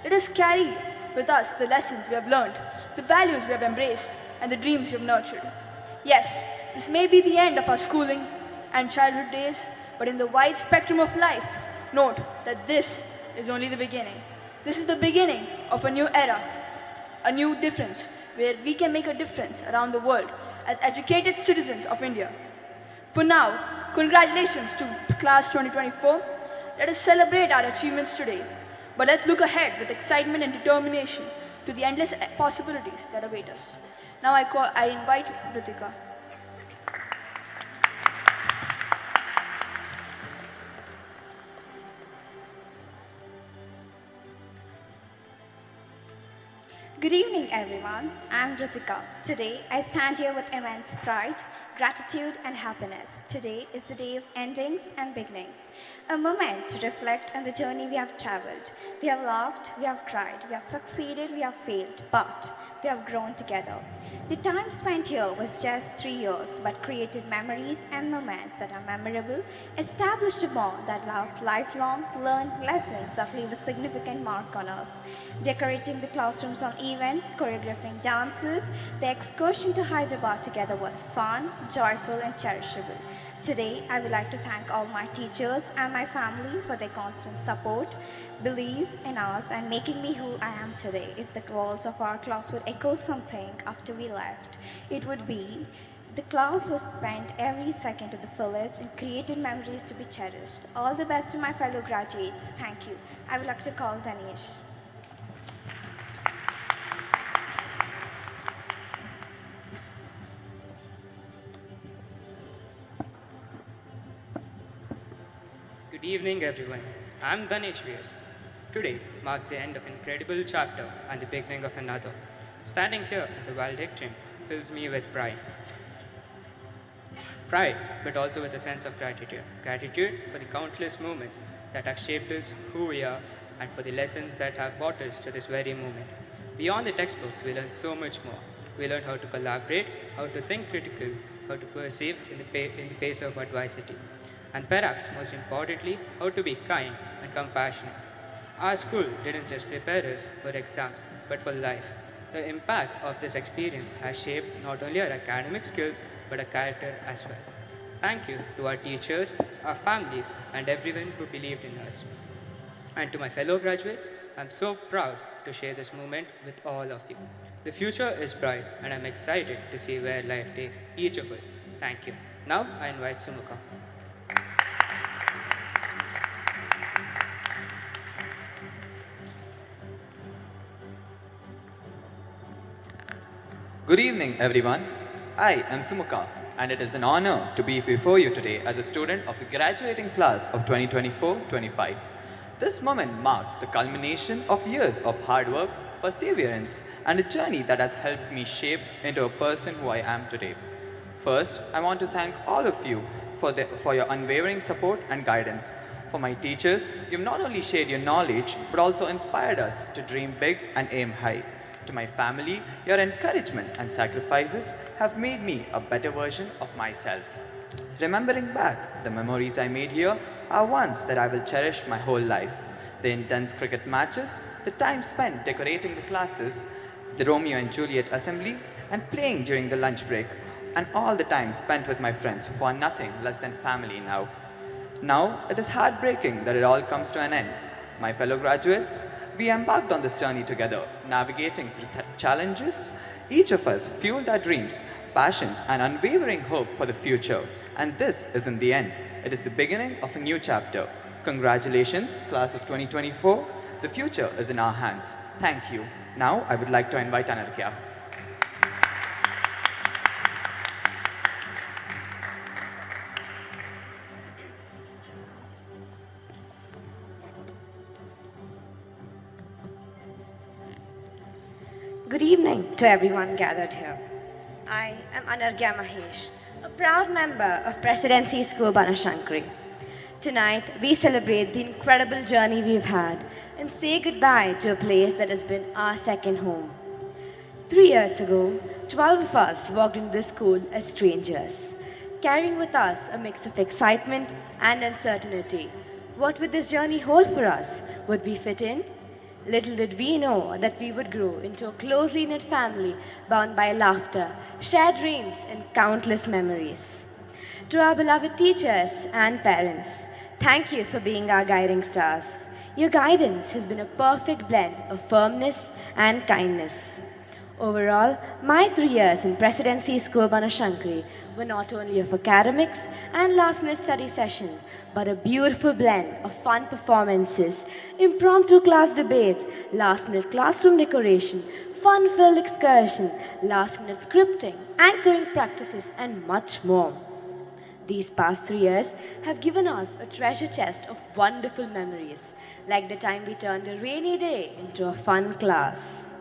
[SPEAKER 10] Let us carry with us the lessons we have learned, the values we have embraced, and the dreams we have nurtured. Yes, this may be the end of our schooling and childhood days, but in the wide spectrum of life, note that this is only the beginning. This is the beginning of a new era, a new difference, where we can make a difference around the world as educated citizens of India. For now, congratulations to Class 2024. Let us celebrate our achievements today, but let's look ahead with excitement and determination to the endless possibilities that await us. Now I invite Ritika.
[SPEAKER 11] Good evening, everyone. I'm Ritika. Today, I stand here with immense pride, gratitude, and happiness. Today is the day of endings and beginnings, a moment to reflect on the journey we have traveled. We have laughed, we have cried, we have succeeded, we have failed, but we have grown together. The time spent here was just 3 years, but created memories and moments that are memorable, established a bond that lasts lifelong, learned lessons that leave a significant mark on us, decorating the classrooms on events, choreographing dances. The excursion to Hyderabad together was fun, joyful, and cherishable. Today, I would like to thank all my teachers and my family for their constant support, belief in us, and making me who I am today. If the walls of our class would echo something after we left, it would be, the class was spent every second to the fullest and created memories to be cherished. All the best to my fellow graduates. Thank you. I would like to call Danish.
[SPEAKER 12] Good evening, everyone. I'm Ganesh Vyas. Today marks the end of an incredible chapter and the beginning of another. Standing here as a valedictorian fills me with pride. Pride, but also with a sense of gratitude. Gratitude for the countless moments that have shaped us who we are and for the lessons that have brought us to this very moment. Beyond the textbooks, we learn so much more. We learn how to collaborate, how to think critically, how to perceive in the face of adversity. And perhaps most importantly, how to be kind and compassionate. Our school didn't just prepare us for exams, but for life. The impact of this experience has shaped not only our academic skills, but our character as well. Thank you to our teachers, our families, and everyone who believed in us. And to my fellow graduates, I'm so proud to share this moment with all of you. The future is bright, and I'm excited to see where life takes each of us. Thank you. Now, I invite Sumukha.
[SPEAKER 13] Good evening, everyone. I am Sumukha, and it is an honor to be before you today as a student of the graduating class of 2024-25. This moment marks the culmination of years of hard work, perseverance, and a journey that has helped me shape into a person who I am today. First, I want to thank all of you for your unwavering support and guidance. For my teachers, you've not only shared your knowledge, but also inspired us to dream big and aim high. To my family, your encouragement and sacrifices have made me a better version of myself. Remembering back, the memories I made here are ones that I will cherish my whole life. The intense cricket matches, the time spent decorating the classes, the Romeo and Juliet assembly, and playing during the lunch break, and all the time spent with my friends who are nothing less than family now. Now, it is heartbreaking that it all comes to an end. My fellow graduates, we embarked on this journey together, navigating through challenges. Each of us fueled our dreams, passions, and unwavering hope for the future. And this isn't the end. It is the beginning of a new chapter. Congratulations, class of 2024. The future is in our hands. Thank you. Now, I would like to invite Anarkya.
[SPEAKER 14] Good evening to everyone gathered here. I am Anargya Mahesh, a proud member of Presidency School Banashankari. Tonight, we celebrate the incredible journey we've had and say goodbye to a place that has been our second home. 3 years ago, 12 of us walked into this school as strangers, carrying with us a mix of excitement and uncertainty. What would this journey hold for us? Would we fit in? Little did we know that we would grow into a closely knit family bound by laughter, shared dreams, and countless memories. To our beloved teachers and parents, thank you for being our guiding stars. Your guidance has been a perfect blend of firmness and kindness. Overall, my 3 years in Presidency School Banashankari were not only of academics and last-minute study sessions, but a beautiful blend of fun performances, impromptu class debates, last-minute classroom decoration, fun-filled excursion, last-minute scripting, anchoring practices, and much more. These past 3 years have given us a treasure chest of wonderful memories, like the time we turned a rainy day into a fun class.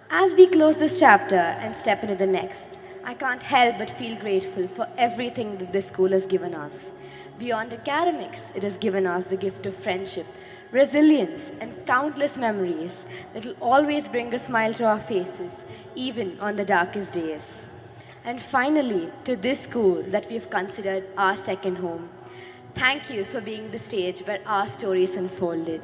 [SPEAKER 14] As we close this chapter and step into the next, I can't help but feel grateful for everything that this school has given us. Beyond academics, it has given us the gift of friendship, resilience, and countless memories that will always bring a smile to our faces, even on the darkest days. And finally, to this school that we have considered our second home, thank you for being the stage where our stories unfolded.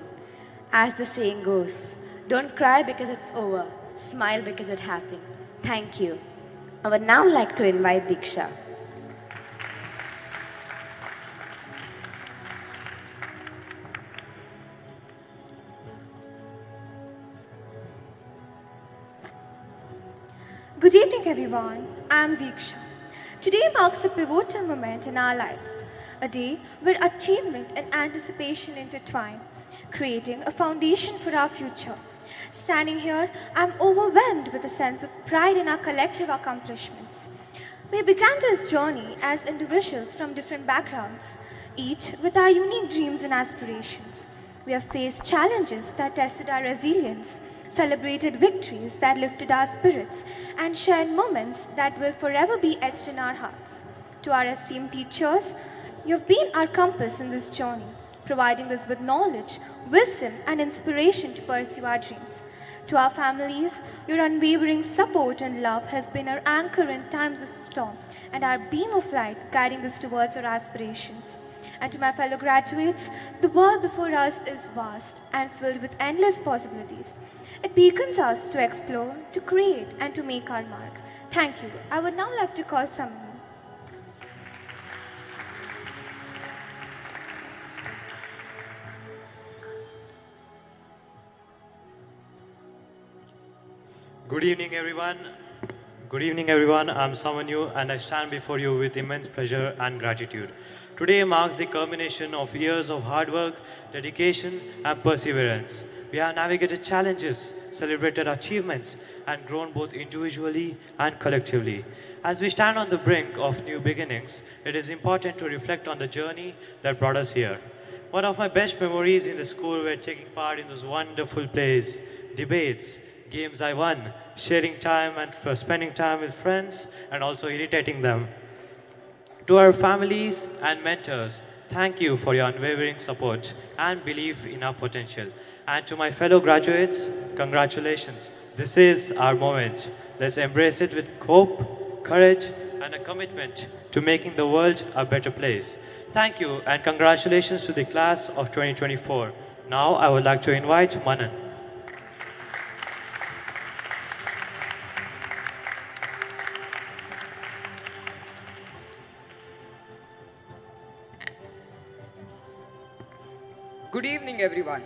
[SPEAKER 14] As the saying goes, don't cry because it's over, smile because it happened. Thank you. I would now like to invite Diksha.
[SPEAKER 11] Good evening, everyone. I'm Diksha. Today marks a pivotal moment in our lives, a day where achievement and anticipation intertwine, creating a foundation for our future. Standing here, I'm overwhelmed with a sense of pride in our collective accomplishments. We began this journey as individuals from different backgrounds, each with our unique dreams and aspirations. We have faced challenges that tested our resilience, celebrated victories that lifted our spirits, and shared moments that will forever be etched in our hearts. To our esteemed teachers, you've been our compass in this journey, providing us with knowledge, wisdom, and inspiration to pursue our dreams. To our families, your unwavering support and love has been our anchor in times of storm and our beam of light guiding us towards our aspirations. And to my fellow graduates, the world before us is vast and filled with endless possibilities. It beckons us to explore, to create, and to make our mark. Thank you. I would now like to call someone.
[SPEAKER 15] Good evening, everyone. Good evening, everyone. I'm Samanyu, and I stand before you with immense pleasure and gratitude. Today marks the culmination of years of hard work, dedication, and perseverance. We have navigated challenges, celebrated achievements, and grown both individually and collectively. As we stand on the brink of new beginnings, it is important to reflect on the journey that brought us here. One of my best memories in the school were taking part in those wonderful plays, debates, games I won, sharing time and spending time with friends, and also irritating them. To our families and mentors, thank you for your unwavering support and belief in our potential. And to my fellow graduates, congratulations. This is our moment. Let's embrace it with hope, courage, and a commitment to making the world a better place. Thank you and congratulations to the class of 2024. Now I would like to invite Manan.
[SPEAKER 16] Good evening, everyone.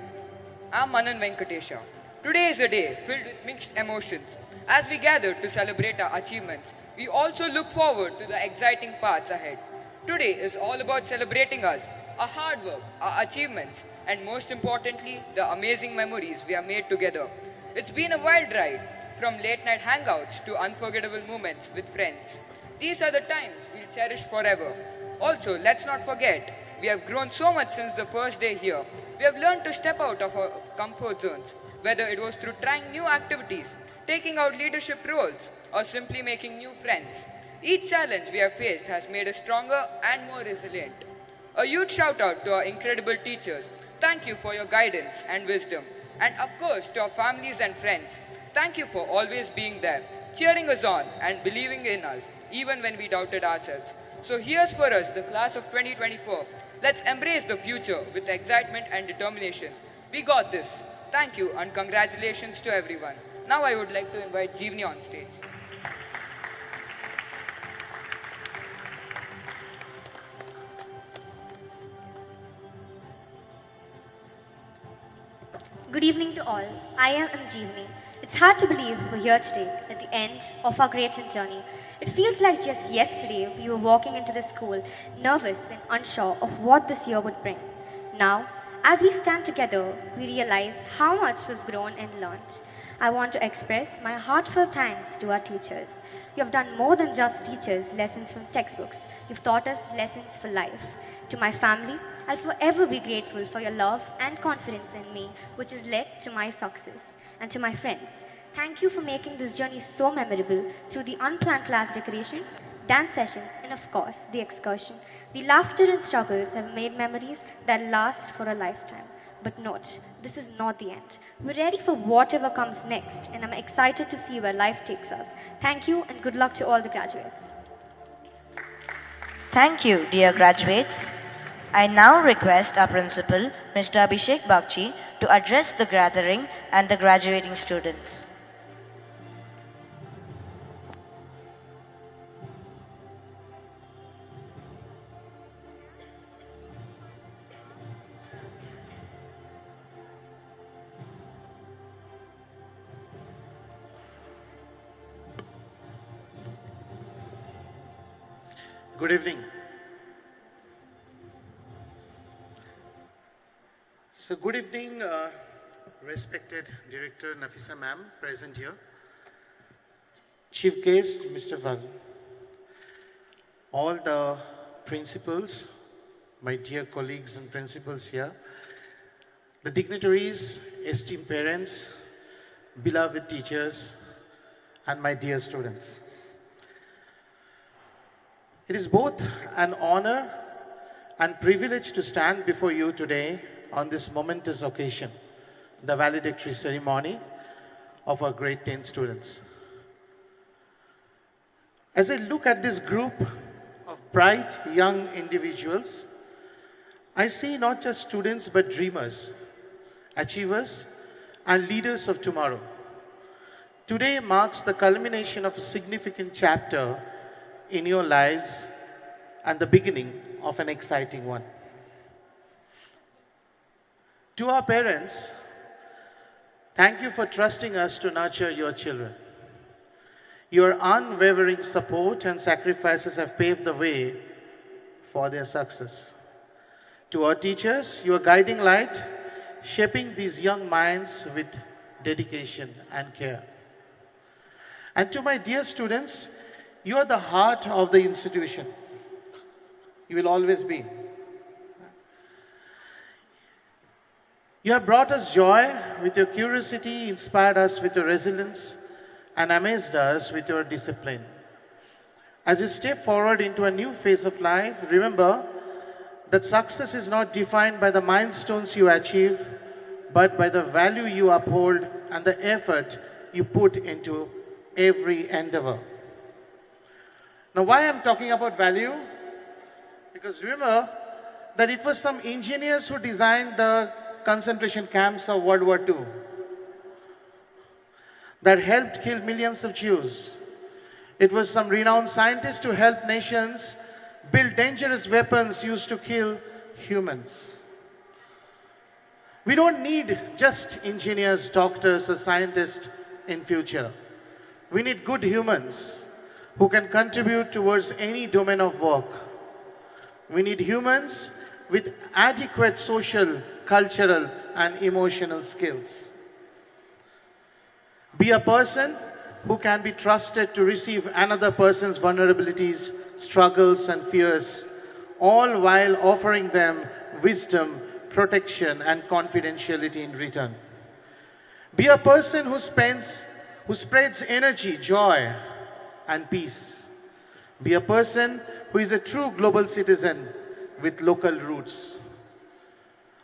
[SPEAKER 16] I'm Manan Venkatesha. Today is a day filled with mixed emotions. As we gather to celebrate our achievements, we also look forward to the exciting paths ahead. Today is all about celebrating us, our hard work, our achievements, and most importantly, the amazing memories we have made together. It's been a wild ride, from late-night hangouts to unforgettable moments with friends. These are the times we'll cherish forever. Also, let's not forget, we have grown so much since the first day here. We have learned to step out of our comfort zones, whether it was through trying new activities, taking out leadership roles, or simply making new friends. Each challenge we have faced has made us stronger and more resilient. A huge shout out to our incredible teachers. Thank you for your guidance and wisdom. And of course, to our families and friends, thank you for always being there, cheering us on and believing in us, even when we doubted ourselves. So here's for us, the class of 2024. Let's embrace the future with excitement and determination. We got this. Thank you and congratulations to everyone. Now I would like to invite Jeevani on stage.
[SPEAKER 17] Good evening to all. I am Jeevani. It's hard to believe we're here today at the end of our great journey. It feels like just yesterday we were walking into the school, nervous and unsure of what this year would bring. Now, as we stand together, we realize how much we've grown and learned. I want to express my heartfelt thanks to our teachers. You have done more than just teach us lessons from textbooks. You've taught us lessons for life. To my family, I'll forever be grateful for your love and confidence in me, which has led to my success. And to my friends, thank you for making this journey so memorable through the unplanned class decorations, dance sessions, and of course, the excursion. The laughter and struggles have made memories that last for a lifetime. But note, this is not the end. We're ready for whatever comes next, and I'm excited to see where life takes us. Thank you, and good luck to all the graduates.
[SPEAKER 4] Thank you, dear graduates. I now request our principal, Mr. Abhishek Bagchi, to address the gathering and the graduating students.
[SPEAKER 18] Good evening. So good evening, respected Director Nafisa ma'am, present here. Chief guest, Mr. Val. All the principals, my dear colleagues and principals here, the dignitaries, esteemed parents, beloved teachers, and my dear students. It is both an honor and privilege to stand before you today on this momentous occasion, the valedictory ceremony of our grade 10 students. As I look at this group of bright young individuals, I see not just students but dreamers, achievers, and leaders of tomorrow. Today marks the culmination of a significant chapter in your lives and the beginning of an exciting one. To our parents, thank you for trusting us to nurture your children. Your unwavering support and sacrifices have paved the way for their success. To our teachers, you are guiding light, shaping these young minds with dedication and care. And to my dear students, you are the heart of the institution. You will always be. You have brought us joy with your curiosity, inspired us with your resilience, and amazed us with your discipline. As you step forward into a new phase of life, remember that success is not defined by the milestones you achieve, but by the value you uphold and the effort you put into every endeavor. Now, why I'm talking about value? Because remember that it was some engineers who designed the concentration camps of World War II that helped kill millions of Jews. It was some renowned scientists who helped nations build dangerous weapons used to kill humans. We don't need just engineers, doctors, or scientists in future. We need good humans who can contribute towards any domain of work. We need humans with adequate social, cultural, and emotional skills. Be a person who can be trusted to receive another person's vulnerabilities, struggles, and fears, all while offering them wisdom, protection, and confidentiality in return. Be a person who spreads energy, joy, and peace. Be a person who is a true global citizen with local roots.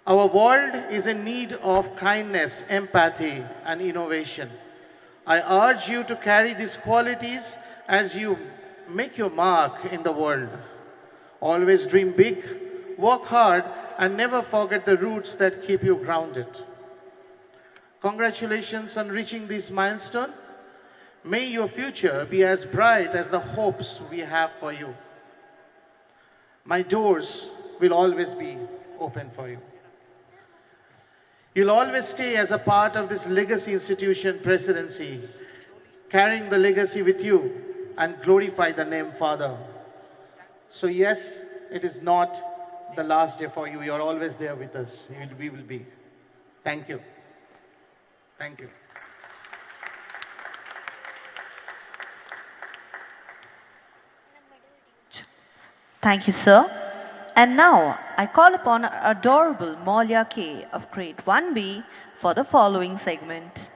[SPEAKER 18] Our world is in need of kindness, empathy, and innovation. I urge you to carry these qualities as you make your mark in the world. Always dream big, work hard, and never forget the roots that keep you grounded. Congratulations on reaching this milestone. May your future be as bright as the hopes we have for you. My doors will always be open for you. You'll always stay as a part of this legacy institution, Presidency, carrying the legacy with you and glorify the name Father. So yes, it is not the last day for you. You're always there with us. We will be. Thank you. Thank you.
[SPEAKER 1] Thank you, sir. And now, I call upon our adorable Maulya K of grade 1B for the following segment.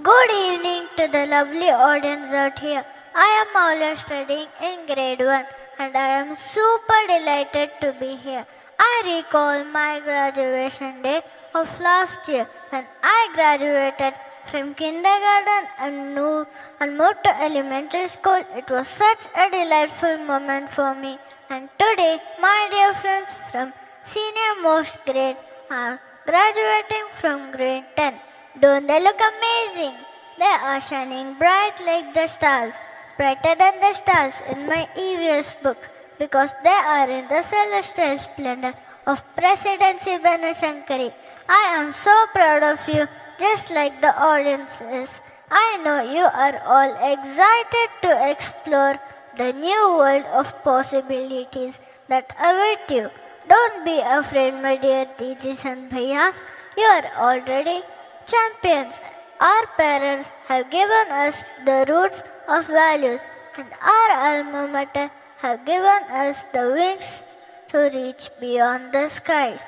[SPEAKER 19] Good evening to the lovely audience out here. I am Maulya studying in grade 1 and I am super delighted to be here. I recall my graduation day of last year when I graduated from kindergarten and moved to elementary school. It was such a delightful moment for me. And today, my dear friends from senior most grade are graduating from grade 10. Don't they look amazing? They are shining bright like the stars, brighter than the stars in my EVS book, because they are in the celestial splendor of Presidency Banashankari. I am so proud of you, just like the audience is. I know you are all excited to explore the new world of possibilities that await you. Don't be afraid, my dear Didis and Bhaiyas. You are already champions. Our parents have given us the roots of values, and our alma mater have given us the wings to reach beyond the skies.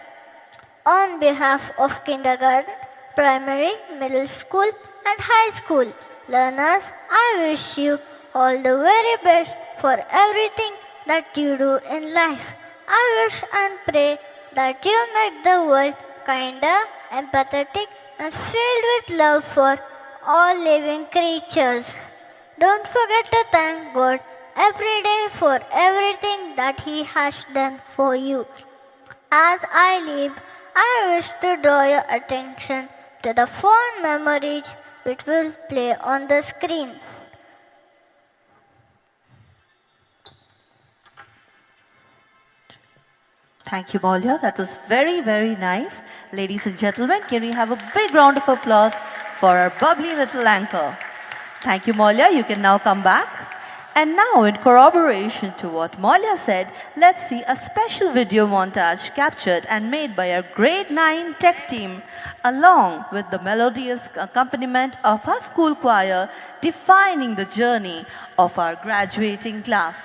[SPEAKER 19] On behalf of kindergarten, primary, middle school, and high school learners, I wish you all the very best for everything that you do in life. I wish and pray that you make the world kinder, empathetic, and filled with love for all living creatures. Don't forget to thank God every day for everything that He has done for you. As I leave, I wish to draw your attention to the fond memories which will play on the screen.
[SPEAKER 1] Thank you, Maulya. That was very, very nice. Ladies and gentlemen, can we have a big round of applause for our bubbly little anchor? Thank you, Maulya. You can now come back. And now, in corroboration to what Maulya said, let's see a special video montage captured and made by our grade 9 tech team, along with the melodious accompaniment of our school choir, defining the journey of our graduating class.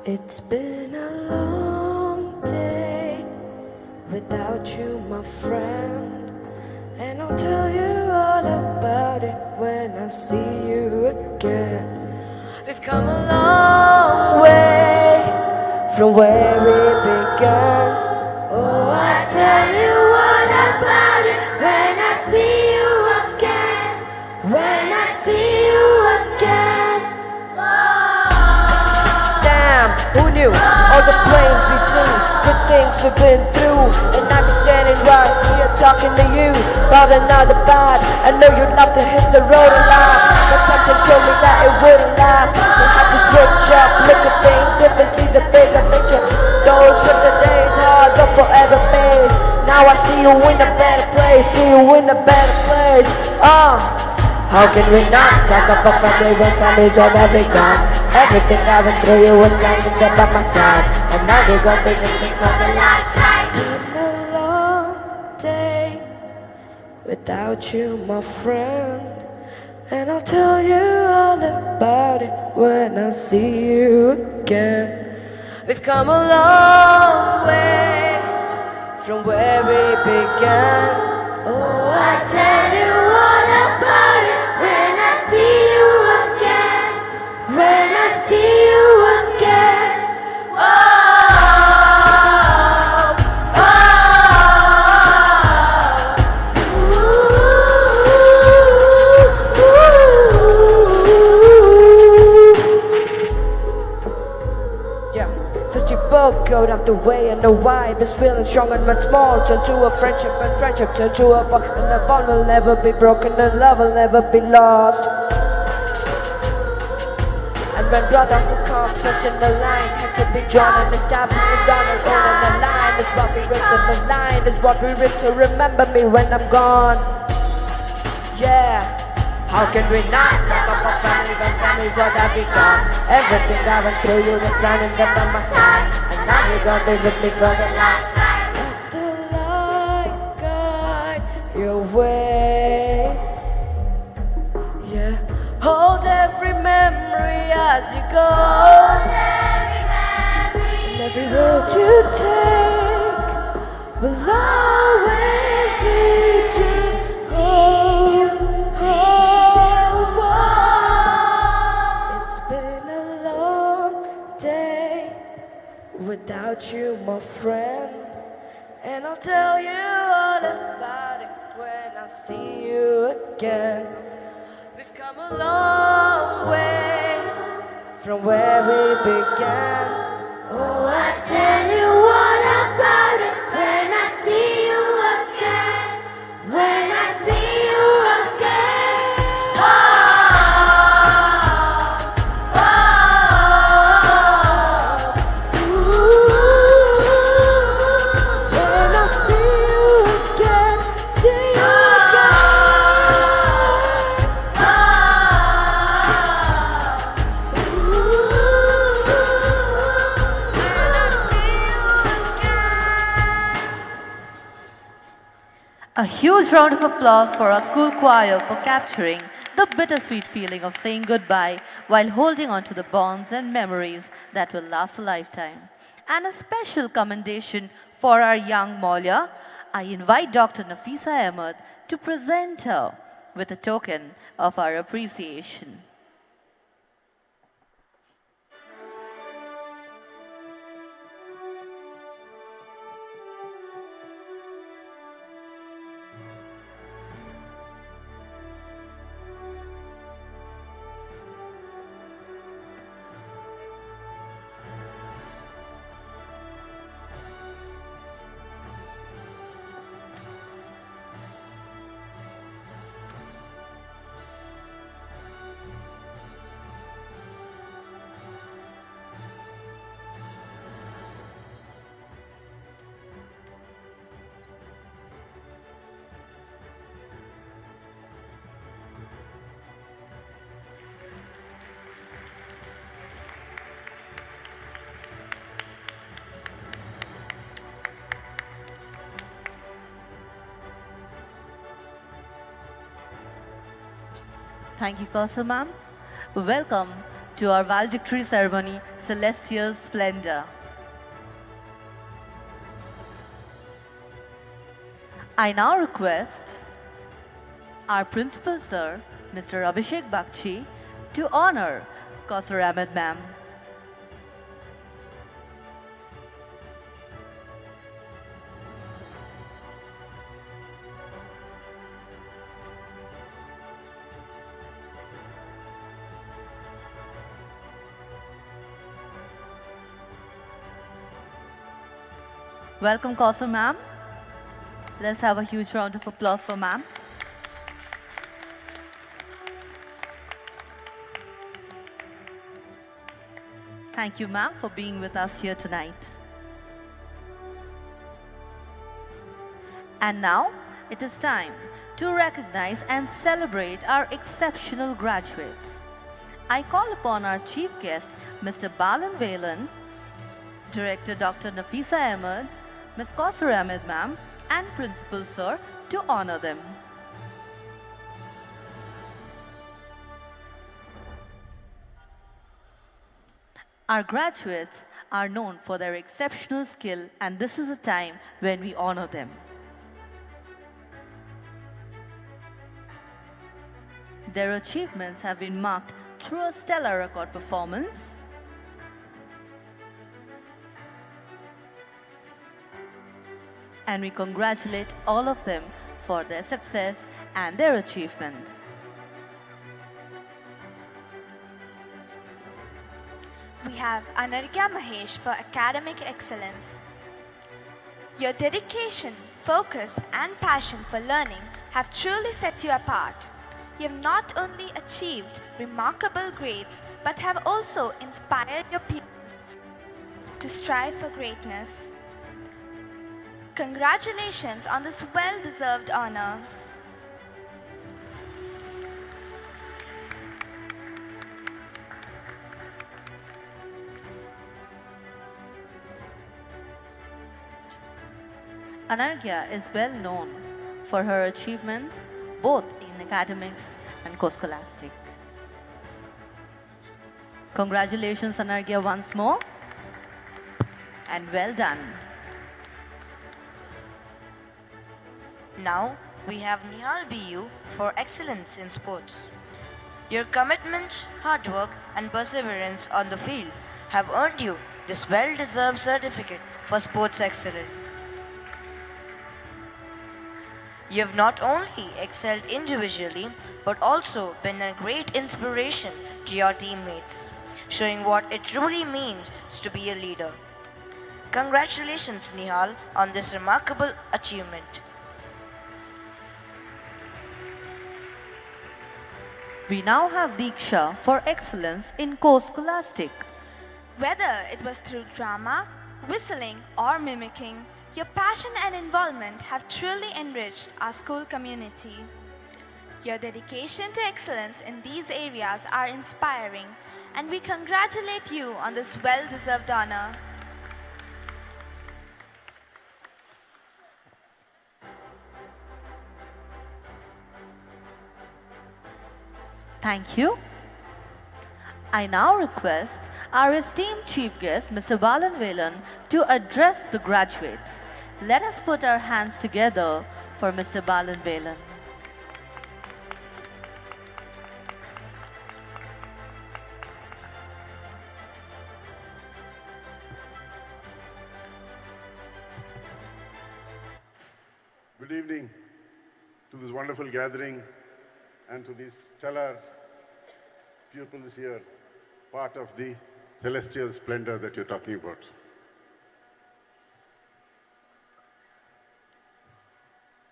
[SPEAKER 20] It's been a long day without you, my friend, and I'll tell you all about it when I see you again. We've come a long way from where we began. Oh, I'll tell you all about it when I see you again. When I see you again. Damn, who knew? All the planes we flew, good things we've been through, and I'll be standing right here talking to you about another bad. I know you'd love to hit the road alive, but something told me that it wouldn't last. So I had to switch up, look at things different, see the bigger picture. Those were the days, hard but forever pays. Now I see you in a better place, see you in a better place. How can we not talk about family when family's already gone? Everything I went through, you were standing there by my side, and now you're gonna be with me for the last ride. Been a long day without you, my friend, and I'll tell you all about it when I see you again. We've come a long way from where we began. Oh, I'll tell you all about it when I see you again. When I see you again. Oh, oh, ooh. Yeah, first you both got out the way, and the vibe is feeling strong and not small. Turn to a friendship, and friendship turn to a bond, and the bond will never be broken, and love will never be lost. And when brotherhood comes first in the line, had to be drawn and established and done and own, and the line is what we written, the line is what we written. So remember me when I'm gone. Yeah, how can we not talk about family when family's all that we got? Everything I went through, you were standing there by my side, and now you're gonna be with me for the last ride. Let the light guide your way. Yeah, hold every memory as you go, and every road you take will always lead you home. It's been a long day without you, my friend, and I'll tell you all about it when I see you again. We've come a long way from where we began. Oh, I'll tell you all about it when I see you again. When I see you again. Oh, oh, ooh. When I see you again, see you again.
[SPEAKER 1] A huge round of applause for our school choir for capturing the bittersweet feeling of saying goodbye while holding on to the bonds and memories that will last a lifetime. And a special commendation for our young Maulia. I invite Dr. Nafisa Ahmed to present her with a token of our appreciation. Thank you, Kausa ma'am. Welcome to our valedictory ceremony, Celestial Splendor. I now request our principal sir, Mr. Abhishek Bakshi, to honor Kausar Ahmed ma'am. Welcome, Kausar ma'am. Let's have a huge round of applause for ma'am. Thank you, ma'am, for being with us here tonight. And now, it is time to recognize and celebrate our exceptional graduates. I call upon our chief guest, Mr. Balan Velan, Director Dr. Nafisa Ahmed, Ms. Kausar Ahmed ma'am, and Principal Sir to honor them. Our graduates are known for their exceptional skill, and this is a time when we honor them. Their achievements have been marked through a stellar record performance, and we congratulate all of them for their success and their achievements.
[SPEAKER 2] We have Anargya Mahesh for academic excellence. Your dedication, focus, and passion for learning have truly set you apart. You have not only achieved remarkable grades, but have also inspired your peers to strive for greatness. Congratulations on this well-deserved honor.
[SPEAKER 1] Anargya is well known for her achievements both in academics and co-scholastic. Congratulations, Anargya, once more, and well done.
[SPEAKER 4] Now we have Nihal BU for excellence in sports. Your commitment, hard work, and perseverance on the field have earned you this well-deserved certificate for sports excellence. You have not only excelled individually, but also been a great inspiration to your teammates, showing what it truly means to be a leader. Congratulations, Nihal, on this remarkable achievement.
[SPEAKER 1] We now have Diksha for excellence in co-scholastic.
[SPEAKER 2] Whether it was through drama, whistling, or mimicking, your passion and involvement have truly enriched our school community. Your dedication to excellence in these areas are inspiring, and we congratulate you on this well-deserved honor.
[SPEAKER 1] Thank you. I now request our esteemed chief guest, Mr. Balan Velan, to address the graduates. Let us put our hands together for Mr. Balan Velan.
[SPEAKER 21] Good evening to this wonderful gathering and to these stellar pupils here, part of the celestial splendor that you're talking about.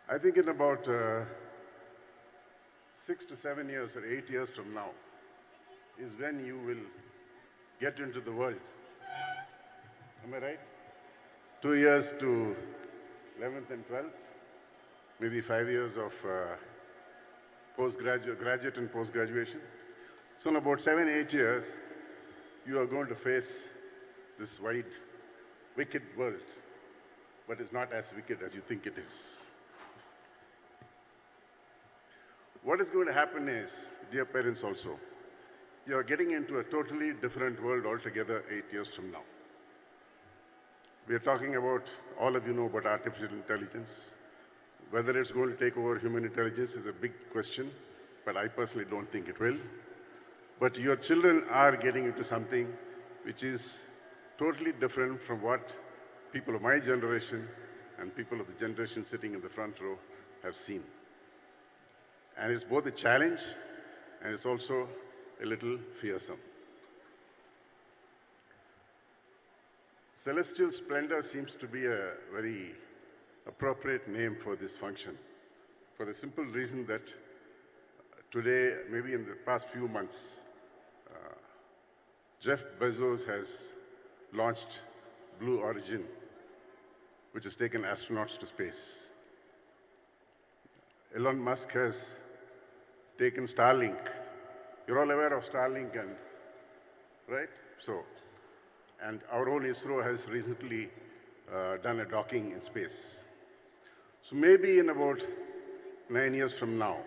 [SPEAKER 21] I think in about 6 to 7 years or 8 years from now is when you will get into the world. Am I right? 2 years to 11th and 12th, maybe 5 years of graduate and post-graduation. So in about 7, 8 years, you are going to face this wide, wicked world, but it's not as wicked as you think it is. What is going to happen is, dear parents also, you are getting into a totally different world altogether 8 years from now. We are talking about, all of you know about artificial intelligence. Whether it's going to take over human intelligence is a big question, but I personally don't think it will. But your children are getting into something which is totally different from what people of my generation and people of the generation sitting in the front row have seen. And it's both a challenge and it's also a little fearsome. Celestial splendor seems to be a very appropriate name for this function, for the simple reason that today, maybe in the past few months, Jeff Bezos has launched Blue Origin, which has taken astronauts to space. Elon Musk has taken Starlink. You're all aware of Starlink, and right? So, and our own ISRO has recently done a docking in space. So maybe in about 9 years from now,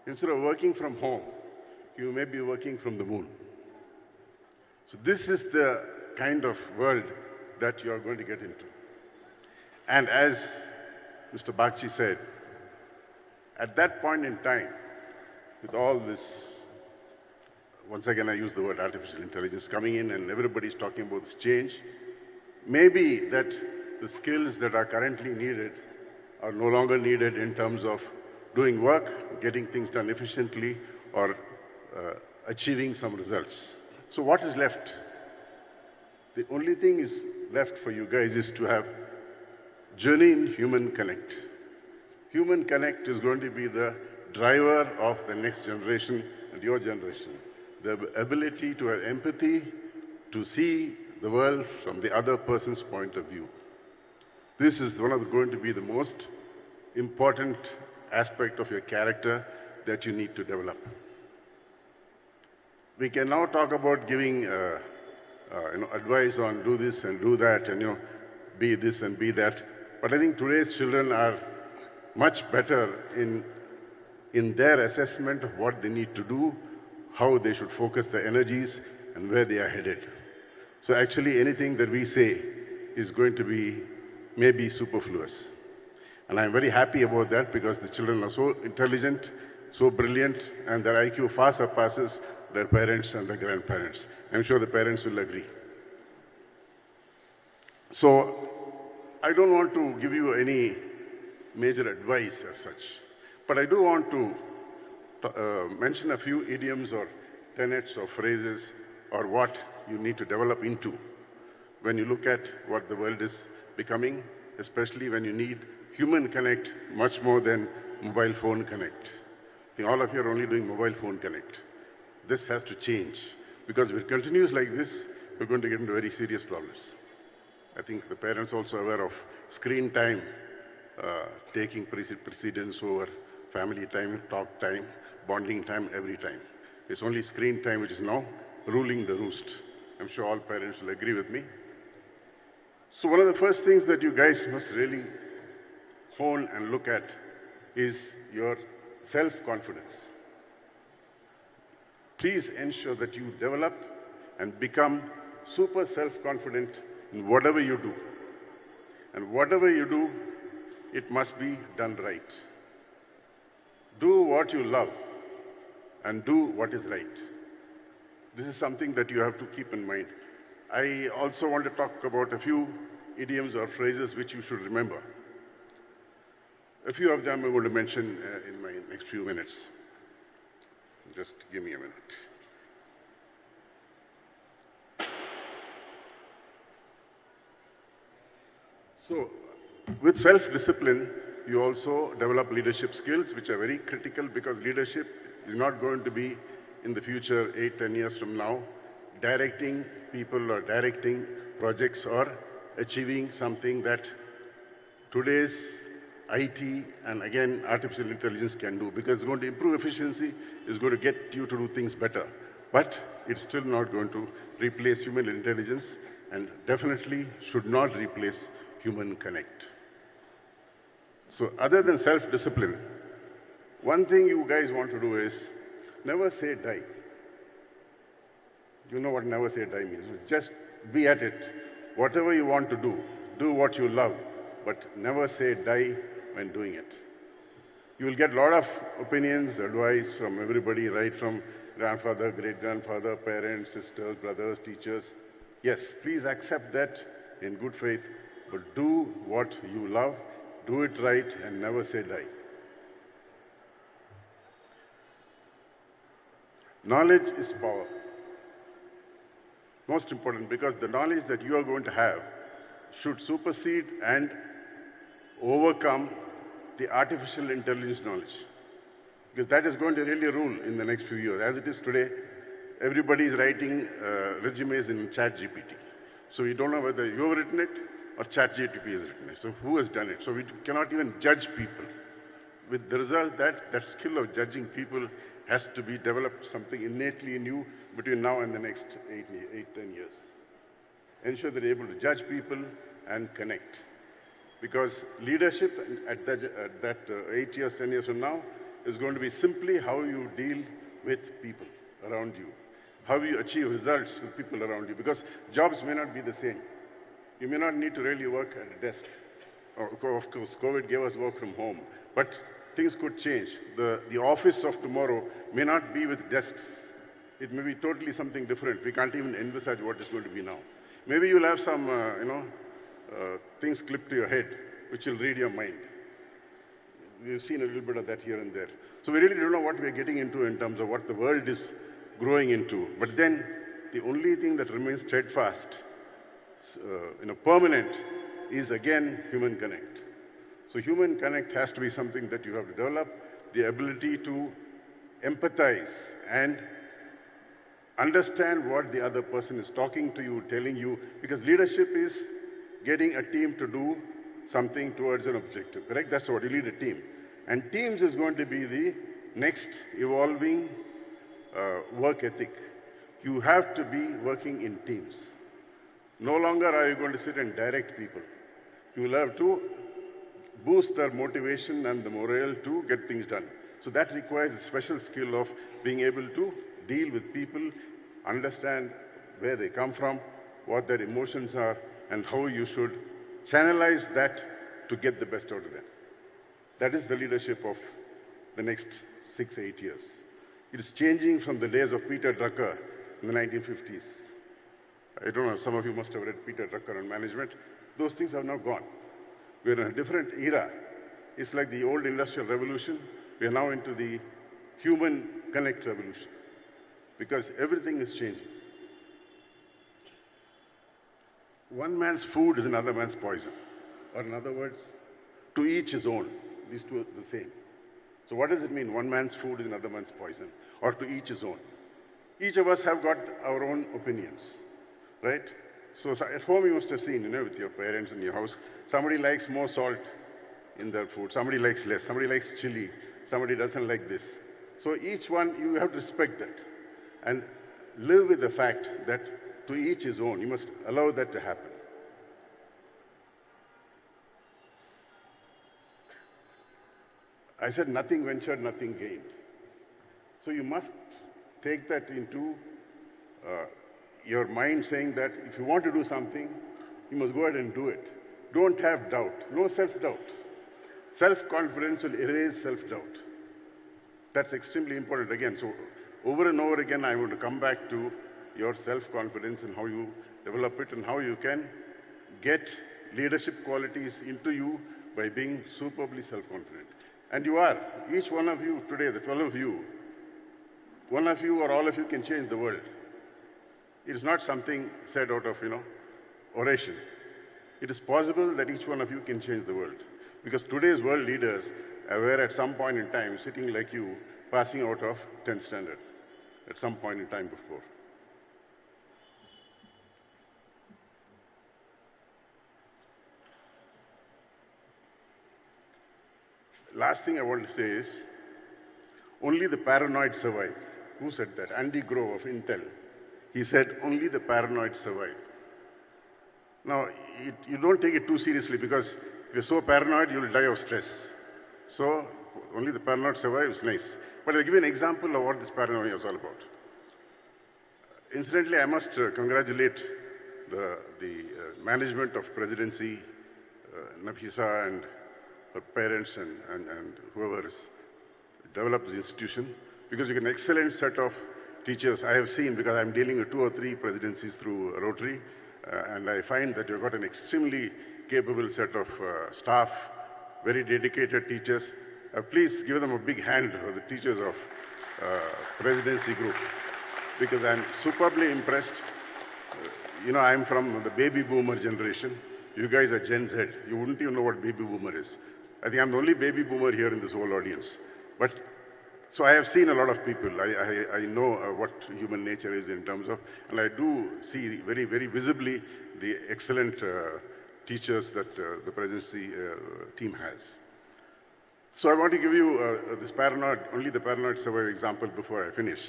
[SPEAKER 21] instead of working from home, you may be working from the moon. So this is the kind of world that you are going to get into. And as Mr. Bakshi said, at that point in time, with all this, once again I use the word artificial intelligence coming in and everybody's talking about this change, maybe that the skills that are currently needed are no longer needed in terms of doing work, getting things done efficiently, or achieving some results. So what is left? The only thing is left for you guys is to have genuine human connect. Human connect is going to be the driver of the next generation and your generation. The ability to have empathy, to see the world from the other person's point of view. This is going to be the most important aspect of your character that you need to develop. We can now talk about giving advice on do this and do that and be this and be that. But I think today's children are much better in their assessment of what they need to do, how they should focus their energies, and where they are headed. So actually anything that we say is going to be maybe superfluous. And I'm very happy about that because the children are so intelligent, so brilliant, and their IQ far surpasses their parents and their grandparents. I'm sure the parents will agree. So I don't want to give you any major advice as such, but I do want to mention a few idioms or tenets or phrases or what you need to develop into when you look at what the world is becoming, especially when you need human connect much more than mobile phone connect. I think all of you are only doing mobile phone connect. This has to change because if it continues like this, we're going to get into very serious problems. I think the parents also aware of screen time taking precedence over family time, talk time, bonding time, every time. It's only screen time which is now ruling the roost. I'm sure all parents will agree with me. So one of the first things that you guys must really hone and look at is your self-confidence. Please ensure that you develop and become super self-confident in whatever you do. And whatever you do, it must be done right. Do what you love and do what is right. This is something that you have to keep in mind. I also want to talk about a few idioms or phrases which you should remember. A few of them I'm going to mention in my next few minutes. Just give me a minute. So, with self-discipline, you also develop leadership skills, which are very critical because leadership is not going to be in the future, 8, 10 years from now, directing people or directing projects or achieving something that today's IT and again artificial intelligence can do, because it's going to improve efficiency, it's going to get you to do things better. But it's still not going to replace human intelligence and definitely should not replace human connect. So other than self-discipline, one thing you guys want to do is never say die. You know what never say die means. Just be at it. Whatever you want to do what you love, but never say die when doing it. You will get a lot of opinions, advice from everybody, right from grandfather, great-grandfather, parents, sisters, brothers, teachers. Yes, please accept that in good faith, but do what you love, do it right, and never say die. Knowledge is power. Most important, because the knowledge that you are going to have should supersede and overcome the artificial intelligence knowledge. Because that is going to really rule in the next few years. As it is today, everybody is writing resumes in ChatGPT. So we don't know whether you have written it or ChatGPT has written it. So who has done it? So we cannot even judge people. With the result that that skill of judging people has to be developed something innately in you between now and the next 10 years. Ensure that you're able to judge people and connect. Because leadership at that 8 years, 10 years from now is going to be simply how you deal with people around you, how you achieve results with people around you, because jobs may not be the same. You may not need to really work at a desk. Of course, COVID gave us work from home, but things could change. The office of tomorrow may not be with desks. It may be totally something different. We can't even envisage what it's going to be now. Maybe you'll have some, things clipped to your head, which will read your mind. We've seen a little bit of that here and there. So we really don't know what we're getting into in terms of what the world is growing into. But then, the only thing that remains steadfast, permanent, is again human connect. So human connect has to be something that you have to develop, the ability to empathize and understand what the other person is talking to you, telling you, because leadership is getting a team to do something towards an objective, correct? That's what you lead a team. And teams is going to be the next evolving work ethic. You have to be working in teams. No longer are you going to sit and direct people. You will have to boost their motivation and the morale to get things done. So that requires a special skill of being able to deal with people, understand where they come from, what their emotions are, and how you should channelize that to get the best out of them. That is the leadership of the next 6, 8 years. It is changing from the days of Peter Drucker in the 1950s. I don't know, some of you must have read Peter Drucker on management. Those things have now gone. We're in a different era. It's like the old industrial revolution. We are now into the human connect revolution, because everything is changing. One man's food is another man's poison. Or in other words, to each his own. These two are the same. So what does it mean? One man's food is another man's poison. Or to each his own. Each of us have got our own opinions, right? So at home you must have seen, with your parents in your house, somebody likes more salt in their food, somebody likes less, somebody likes chili, somebody doesn't like this. So each one, you have to respect that and live with the fact that to each his own. You must allow that to happen. I said nothing ventured, nothing gained. So you must take that into your mind, saying that if you want to do something, you must go ahead and do it. Don't have doubt, no self-doubt. Self-confidence will erase self-doubt. That's extremely important again. So over and over again, I want to come back to your self-confidence and how you develop it and how you can get leadership qualities into you by being superbly self-confident. And you are. Each one of you today, the 12 of you, one of you or all of you can change the world. It is not something said out of, oration. It is possible that each one of you can change the world. Because today's world leaders were at some point in time sitting like you, passing out of 10th standard at some point in time before. Last thing I want to say is, only the paranoid survive. Who said that? Andy Grove of Intel. He said, only the paranoid survive. Now, you don't take it too seriously, because if you're so paranoid, you'll die of stress. So, only the paranoid survive is nice. But I'll give you an example of what this paranoia is all about. Incidentally, I must congratulate the management of Presidency, Nafisa and her parents and whoever has developed the institution, because you get an excellent set of teachers. I have seen, because I'm dealing with 2 or 3 presidencies through Rotary, and I find that you've got an extremely capable set of staff, very dedicated teachers. Please give them a big hand for the teachers of Presidency Group, because I'm superbly impressed. I'm from the baby boomer generation. You guys are Gen Z. You wouldn't even know what baby boomer is. I think I'm the only baby boomer here in this whole audience. So I have seen a lot of people. I know what human nature is in terms of, and I do see very, very visibly the excellent teachers that the Presidency team has. So I want to give you this only the paranoid survive example before I finish.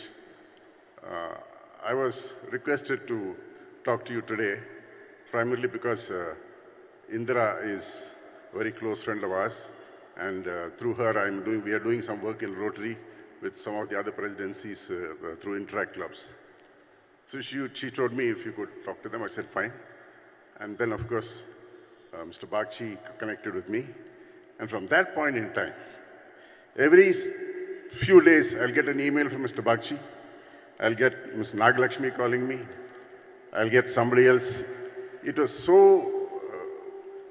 [SPEAKER 21] I was requested to talk to you today, primarily because Indira is a very close friend of ours, and through her we are doing some work in Rotary with some of the other presidencies through Interact clubs. So she told me if you could talk to them. I said fine. And then of course Mr. Bagchi connected with me, and from that point in time, every few days I'll get an email from Mr. Bagchi, I'll get Ms. Nagalakshmi calling me, I'll get somebody else. It was so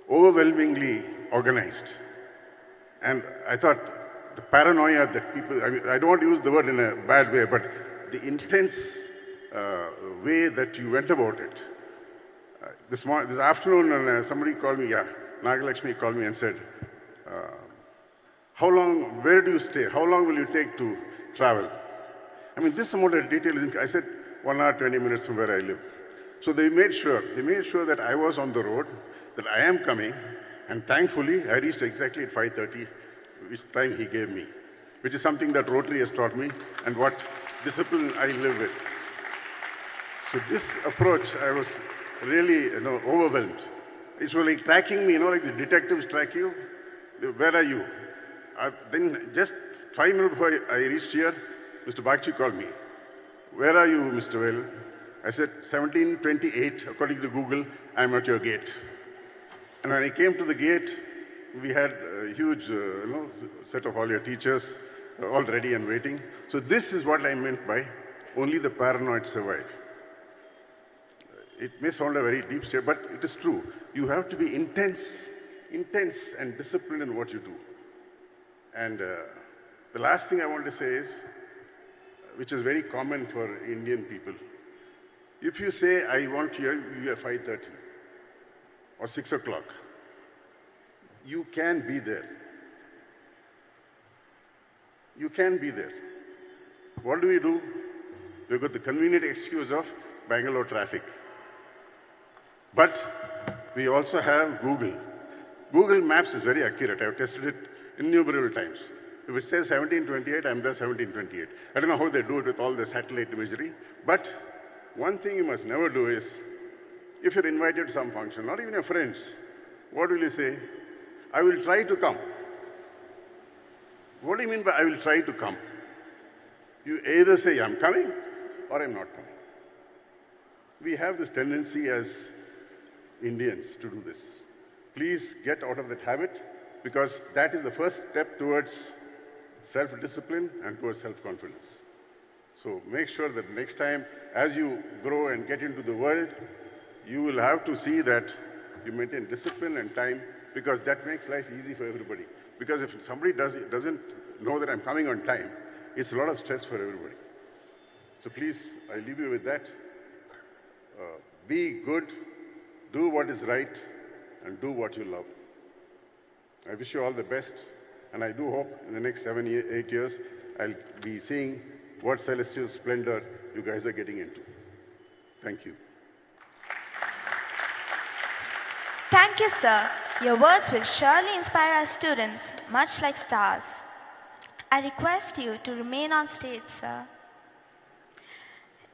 [SPEAKER 21] overwhelmingly organized. And I thought the paranoia that people, I don't want to use the word in a bad way, but the intense way that you went about it. This afternoon, somebody called me, Nagalakshmi called me and said, where do you stay? How long will you take to travel? This amount of detail is, I said 1 hour, 20 minutes from where I live. So they made sure that I was on the road, that I am coming, and thankfully I reached exactly at 5:30, which time he gave me, which is something that Rotary has taught me and what discipline I live with. So this approach, I was really overwhelmed. It was like tracking me, like the detectives track you. Where are you? Then just 5 minutes before I reached here, Mr. Bagchi called me. Where are you, Mr. Well? I said, 1728, according to Google, I'm at your gate. And when I came to the gate, we had a huge set of all your teachers all ready and waiting. So this is what I meant by only the paranoid survive. It may sound a very deep statement, but it is true. You have to be intense and disciplined in what you do. And the last thing I want to say is, which is very common for Indian people. If you say, I want you at 5:30 or 6 o'clock, you can be there. You can be there. What do? We've got the convenient excuse of Bangalore traffic. But we also have Google. Google Maps is very accurate. I've tested it innumerable times. If it says 1728, I'm there 1728. I don't know how they do it with all the satellite imagery. But one thing you must never do is, if you're invited to some function, or even your friends, what will you say? I will try to come. What do you mean by I will try to come? You either say, I'm coming, or I'm not coming. We have this tendency as Indians to do this. Please get out of that habit, because that is the first step towards self-discipline and towards self-confidence. So make sure that next time, as you grow and get into the world, you will have to see that you maintain discipline and time, because that makes life easy for everybody. Because if somebody doesn't know that I'm coming on time, it's a lot of stress for everybody. So please, I leave you with that. Be good, do what is right, and do what you love. I wish you all the best, and I do hope in the next 8 years, I'll be seeing what celestial splendor you guys are getting into. Thank you.
[SPEAKER 2] Thank you, sir. Your words will surely inspire our students, much like stars. I request you to remain on stage, sir.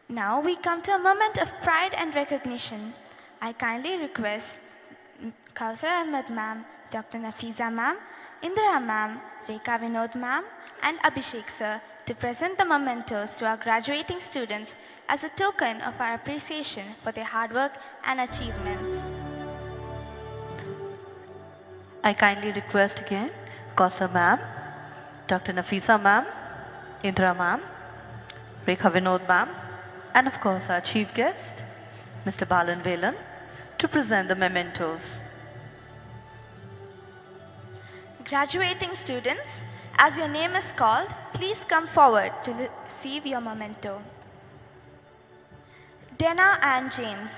[SPEAKER 2] Now we come to a moment of pride and recognition. I kindly request Kausar Ahmed ma'am, Dr. Nafiza ma'am, Indira ma'am, Rekha Vinod ma'am, and Abhishek sir to present the mementos to our graduating students as a token of our appreciation for their hard work and achievements.
[SPEAKER 1] I kindly request again Kausar ma'am, Dr. Nafisa ma'am, Indra ma'am, Rekha Vinod ma'am, and of course our chief guest, Mr. Balan Velan, to present the mementos.
[SPEAKER 2] Graduating students, as your name is called, please come forward to receive your memento. Dena and James.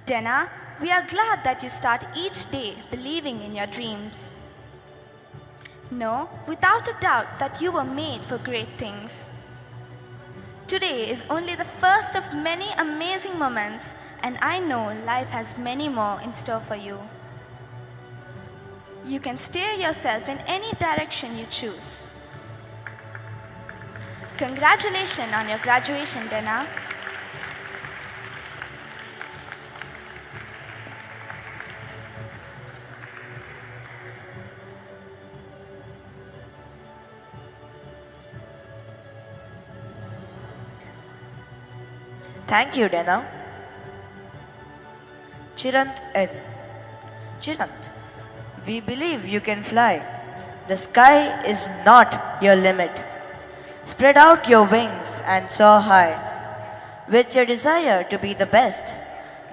[SPEAKER 2] Dena, we are glad that you start each day believing in your dreams. Know without a doubt that you were made for great things. Today is only the first of many amazing moments, and I know life has many more in store for you. You can steer yourself in any direction you choose. Congratulations on your graduation, Dena.
[SPEAKER 4] Thank you, Dena. Chirant N. Chirant, we believe you can fly. The sky is not your limit. Spread out your wings and soar high. With your desire to be the best,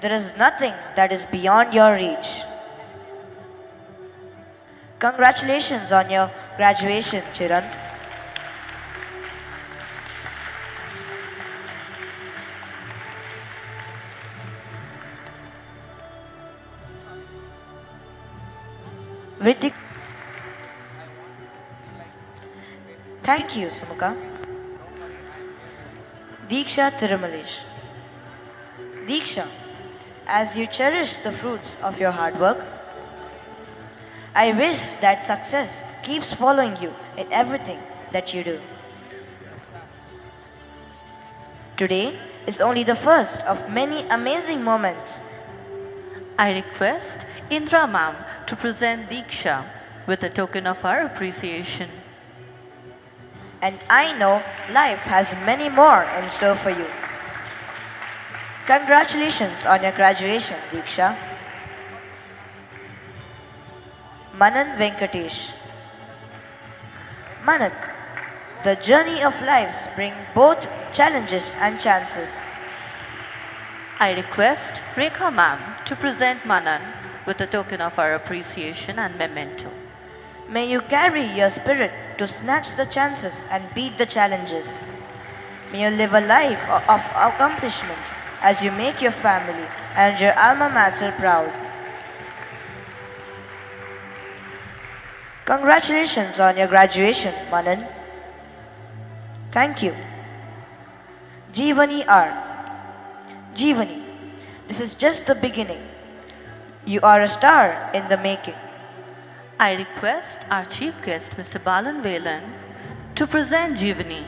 [SPEAKER 4] there is nothing that is beyond your reach. Congratulations on your graduation, Chirant. Thank you, Sumukha. Diksha Tirumalesh. Diksha, as you cherish the fruits of your hard work, I wish that success keeps following you in everything that you do. Today is only the first of many amazing moments.
[SPEAKER 1] I request Indra ma'am to present Diksha with a token of our appreciation.
[SPEAKER 4] And I know life has many more in store for you. Congratulations on your graduation, Diksha. Manan Venkatesh. Manan, the journey of lives bring both challenges and chances.
[SPEAKER 1] I request Rekha ma'am to present Manan with a token of our appreciation and memento.
[SPEAKER 4] May you carry your spirit to snatch the chances and beat the challenges. May you live a life of accomplishments as you make your family and your alma mater proud. Congratulations on your graduation, Manan. Thank you. Jeevani R. Jeevani, this is just the beginning. You are a star in the making.
[SPEAKER 1] I request our chief guest, Mr. Balan Velan, to present Jeevani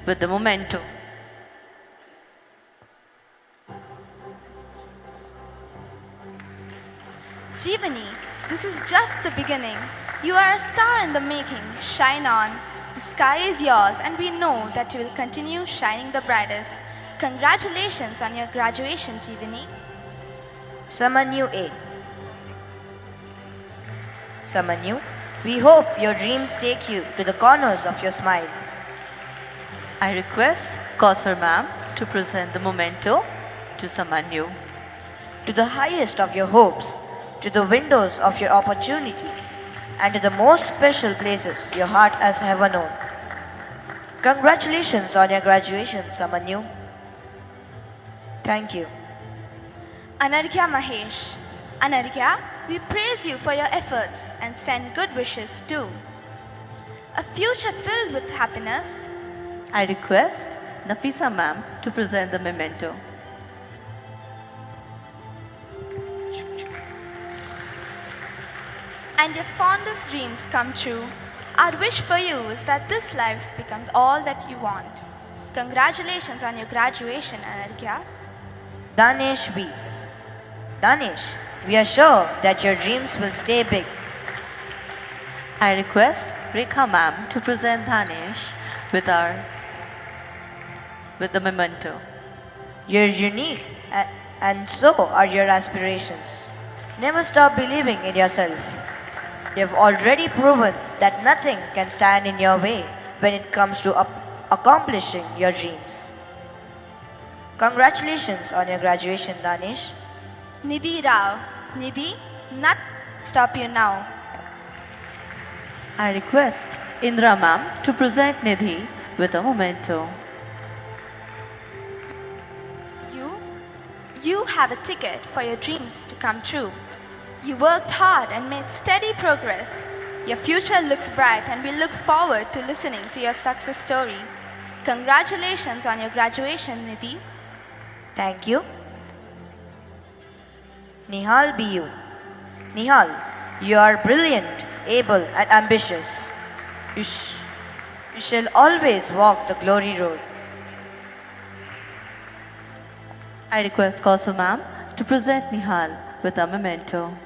[SPEAKER 1] with the memento.
[SPEAKER 2] Jeevani, this is just the beginning. You are a star in the making. Shine on. The sky is yours, and we know that you will continue shining the brightest. Congratulations on your graduation, Jeevani.
[SPEAKER 4] Samanyu A. Samanyu, we hope your dreams take you to the corners of your smiles.
[SPEAKER 1] I request Kausar ma'am to present the memento to Samanyu.
[SPEAKER 4] To the highest of your hopes, to the windows of your opportunities, and to the most special places your heart has ever known. Congratulations on your graduation, Samanyu. Thank you.
[SPEAKER 2] Anarghya Mahesh. Anarghya, we praise you for your efforts and send good wishes too. A future filled with happiness.
[SPEAKER 1] I request Nafisa ma'am to present the memento.
[SPEAKER 2] And your fondest dreams come true. Our wish for you is that this life becomes all that you want. Congratulations on your graduation, Anarghya.
[SPEAKER 4] Danesh B. Danesh, we are sure that your dreams will stay big.
[SPEAKER 1] I request Rekha ma'am to present Danesh with the memento.
[SPEAKER 4] You're unique and so are your aspirations. Never stop believing in yourself. You have already proven that nothing can stand in your way when it comes to accomplishing your dreams. Congratulations on your graduation, Danish.
[SPEAKER 2] Nidhi Rao. Nidhi, not stop you now.
[SPEAKER 1] I request Indra ma'am to present Nidhi with a memento.
[SPEAKER 2] You have a ticket for your dreams to come true. You worked hard and made steady progress. Your future looks bright and we look forward to listening to your success story. Congratulations on your graduation, Nidhi.
[SPEAKER 4] Thank you. Nihal BU. Nihal, you are brilliant, able and ambitious. You shall always walk the glory road.
[SPEAKER 1] I request Kausar ma'am to present Nihal with a memento.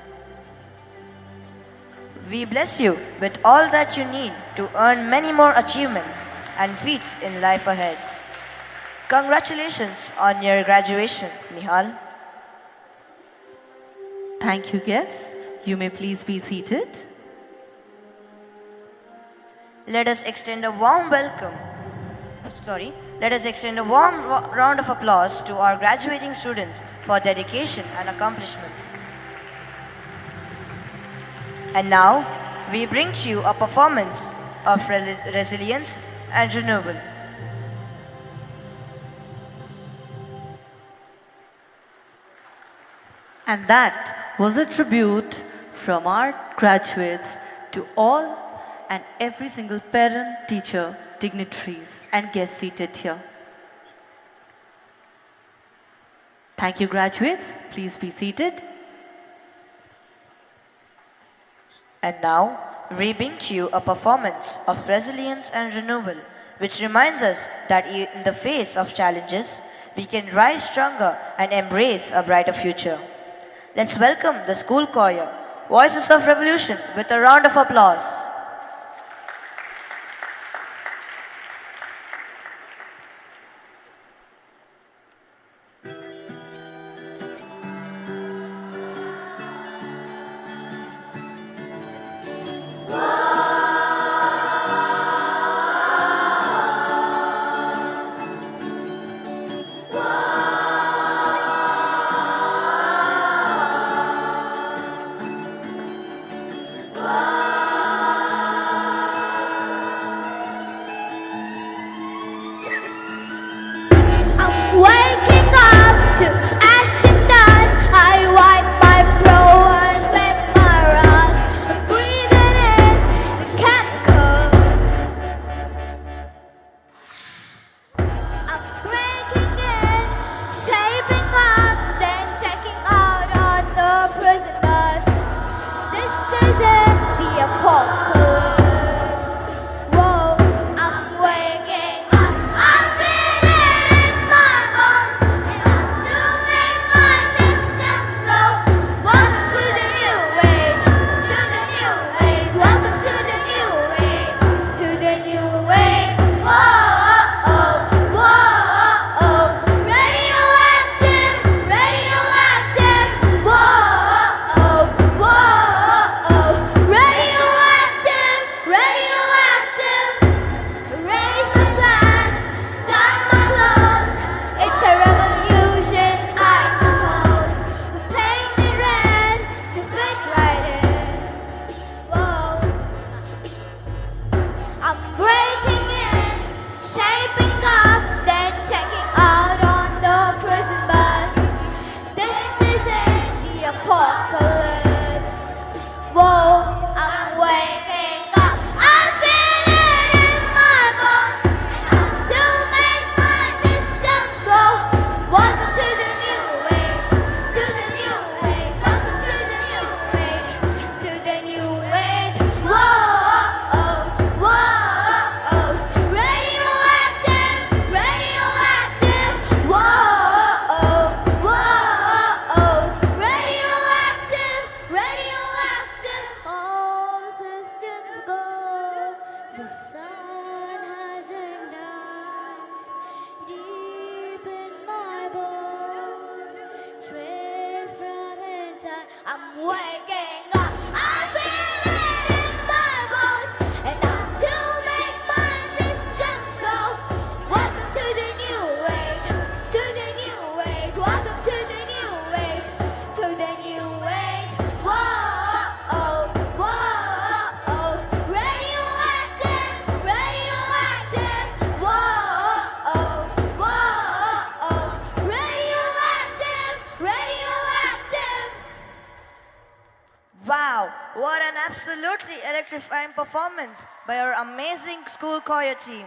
[SPEAKER 4] We bless you with all that you need to earn many more achievements and feats in life ahead. Congratulations on your graduation, Nihal.
[SPEAKER 1] Thank you, guests. You may please be seated.
[SPEAKER 4] Let us extend a warm round of applause to our graduating students for dedication and accomplishments. And now, we bring to you a performance of resilience and renewal.
[SPEAKER 1] And that was a tribute from our graduates to all and every single parent, teacher, dignitaries, and guests seated here. Thank you, graduates. Please be seated.
[SPEAKER 4] And now, we bring to you a performance of resilience and renewal, which reminds us that in the face of challenges, we can rise stronger and embrace a brighter future. Let's welcome the school choir, Voices of Revolution, with a round of applause. absolutely electrifying performance by our amazing school choir team.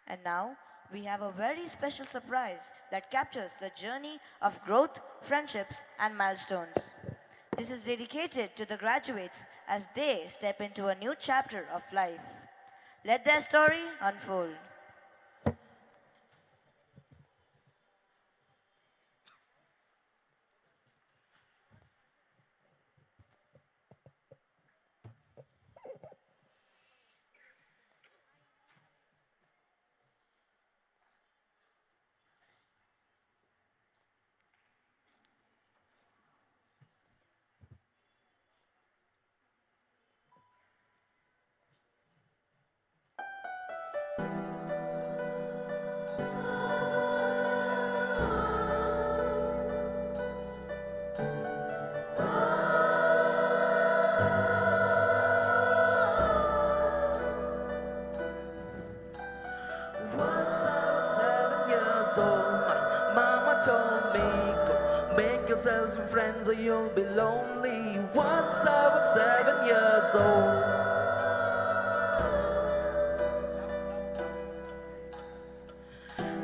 [SPEAKER 4] And now, we have a very special surprise that captures the journey of growth, friendships, and milestones. This is dedicated to the graduates as they step into a new chapter of life. Let their story unfold.
[SPEAKER 3] Once I was 7 years old, my mama told me, go make yourself some friends or you'll be lonely. Once I was 7 years old.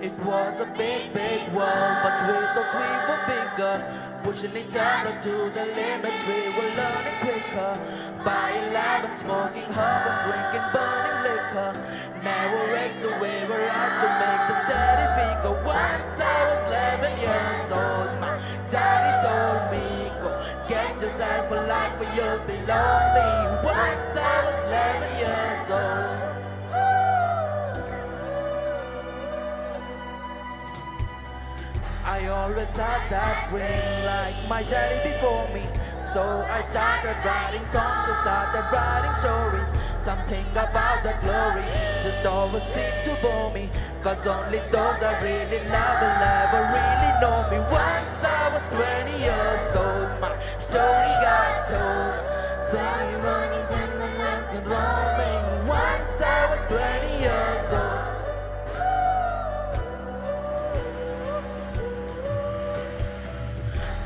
[SPEAKER 3] It was a big, big world, but we thought we were bigger. Pushing each other to the limits, we were learning quicker. By 11, smoking herb and drinking burning liquor. Never wait till we were out to make that steady figure. Once I was 11 years old, my daddy told me, go get yourself a life or you'll be lonely. Once I was 11 years old. I always had that dream like my daddy before me. So I started writing songs, I started writing stories. Something about the glory just always seemed to bore me. Cause only those I really love will ever really know me. Once I was 20 years old, my story got told. Then anything that I could roaming. Once I was 20 years old.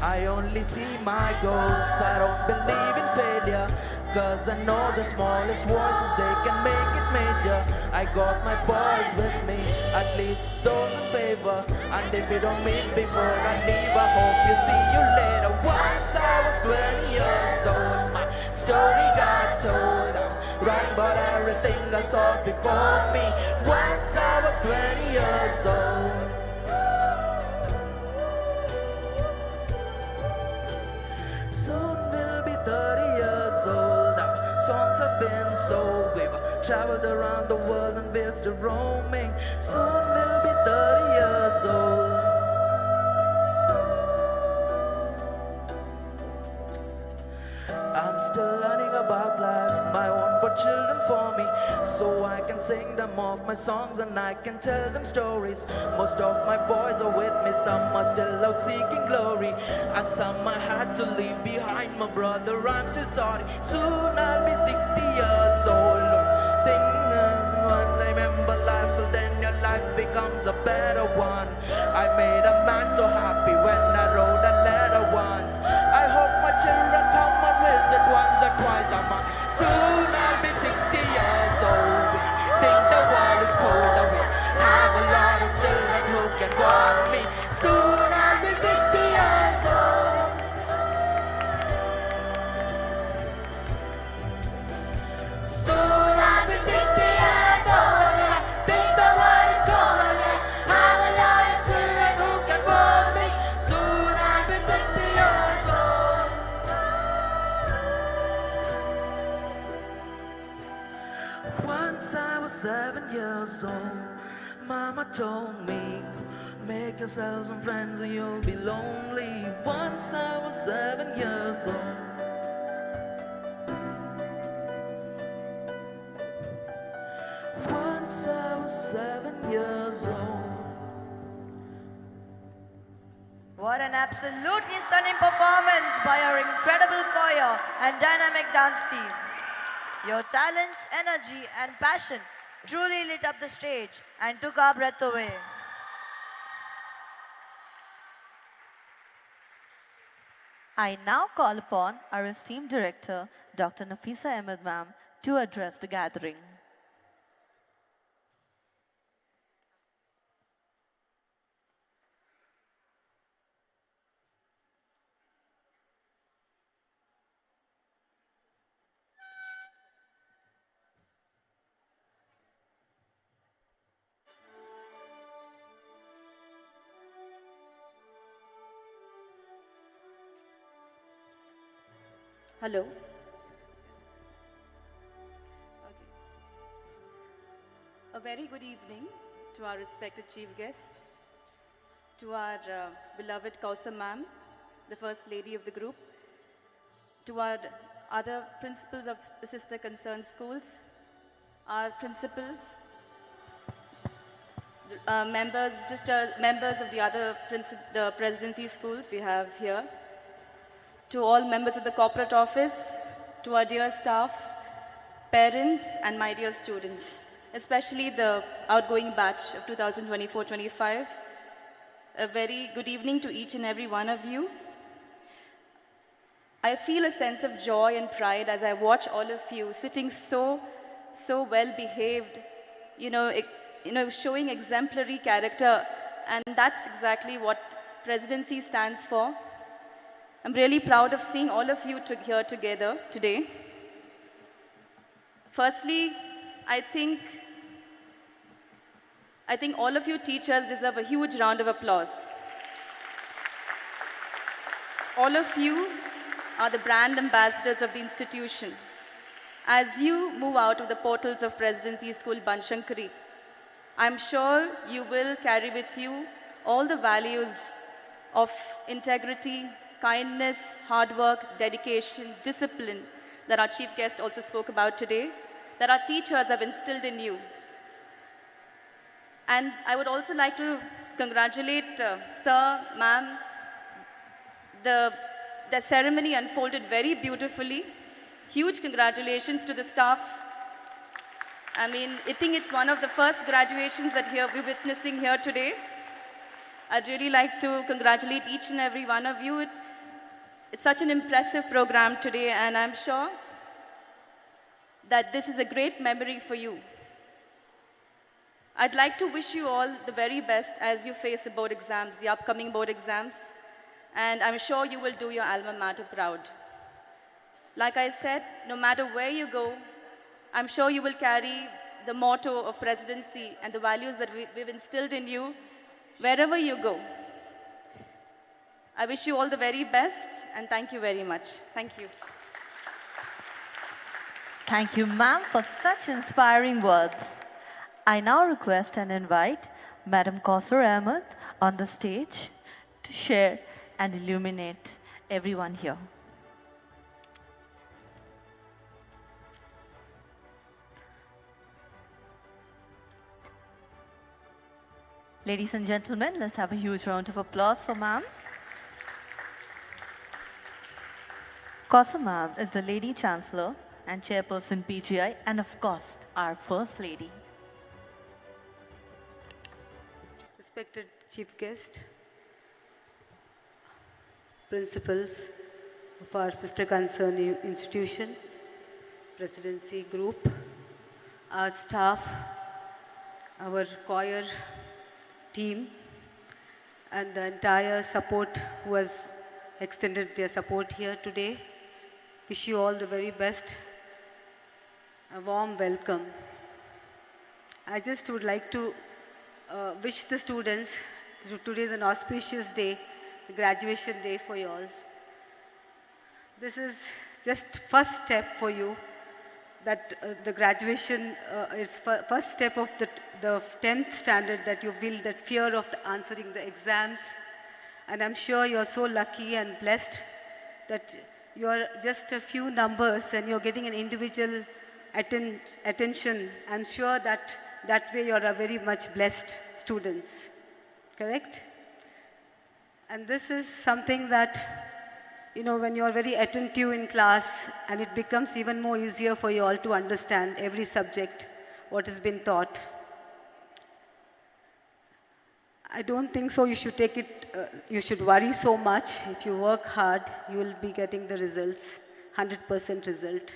[SPEAKER 3] I only see my goals, I don't believe in failure. Cause I know the smallest voices, they can make it major. I got my boys with me, at least those in favor. And if you don't meet before I leave, I hope you see you later. Once I was 20 years old, my story got told. I was writing about everything I saw before me. Once I was 20 years old. Soon we'll be 30 years old. Our songs have been sold. We've traveled around the world and we're still roaming. Soon we'll be 30 years old. I'm still learning about life, my own but children for me. So I can sing them off my songs and I can tell them stories. Most of my boys are with me, some are still out seeking glory. And some I had to leave behind, my brother, I'm still sorry. Soon I'll be 60 years old. Thing is, when I remember life, well then your life becomes a better one. I made a man so happy when I wrote a letter once. I hope my children come and visit once or twice a month. Soon I'll be 60 years old. Think the world is cold away. Have a lot of children who can warm me. Soon I'll be 60 years old. Soon I'll be 60 years old. And I think the world is cold away. Have a lot of children who can warm me. Soon I'll be 60 years old. Once I was 7 years old, Mama told me, make yourself some friends or you'll be lonely. Once I was 7 years old. Once I was 7 years old.
[SPEAKER 4] What an absolutely stunning performance by our incredible choir and dynamic dance team. Your talents, energy, and passion truly lit up the stage and took our breath away.
[SPEAKER 1] I now call upon our esteemed director, Dr. Nafisa Ahmed ma'am, to address the gathering.
[SPEAKER 5] Hello. Okay. A very good evening to our respected chief guest, to our beloved Kausam ma'am, the first lady of the group, to our other principals of the sister concerned schools, our principals, members of the other the presidency schools we have here, to all members of the corporate office, to our dear staff, parents, and my dear students, especially the outgoing batch of 2024-25. A very good evening to each and every one of you. I feel a sense of joy and pride as I watch all of you sitting so well behaved, showing exemplary character, and that's exactly what Presidency stands for. I'm really proud of seeing all of you here together today. Firstly, I think all of you teachers deserve a huge round of applause. All of you are the brand ambassadors of the institution. As you move out of the portals of Presidency School Banshankari, I'm sure you will carry with you all the values of integrity, kindness, hard work, dedication, discipline that our chief guest also spoke about today, that our teachers have instilled in you. And I would also like to congratulate Sir, Ma'am. The ceremony unfolded very beautifully. Huge congratulations to the staff. I mean, I think it's one of the first graduations that we're witnessing here today. I'd really like to congratulate each and every one of you. It's such an impressive program today, and I'm sure that this is a great memory for you. I'd like to wish you all the very best as you face the board exams, the upcoming board exams, and I'm sure you will do your alma mater proud. Like I said, no matter where you go, I'm sure you will carry the motto of Presidency and the values that we've instilled in you wherever you go. I wish you all the very best, and thank you very much. Thank you.
[SPEAKER 1] Thank you, ma'am, for such inspiring words. I now request and invite Madam Kausar Ahmed on the stage to share and illuminate everyone here. Ladies and gentlemen, let's have a huge round of applause for ma'am. Kausar ma'am is the Lady Chancellor and Chairperson PGI, and of course, our First Lady.
[SPEAKER 5] Respected Chief Guest, principals of our sister concerned institution, Presidency Group, our staff, our choir team, and the entire support who has extended their support here today. Wish you all the very best. A warm welcome. I just would like to wish the students, today is an auspicious day, the graduation day for you all. This is just first step for you, that the graduation is first step of the 10th standard, that you feel that fear of answering the exams. And I'm sure you're so lucky and blessed that you're just a few numbers and you're getting an individual attention. I'm sure that way you're a very much blessed students, correct? And this is something that, when you're very attentive in class, and it becomes even more easier for you all to understand every subject, what has been taught. I don't think so. You should take it, you should worry so much. If you work hard, you will be getting the results, 100% result.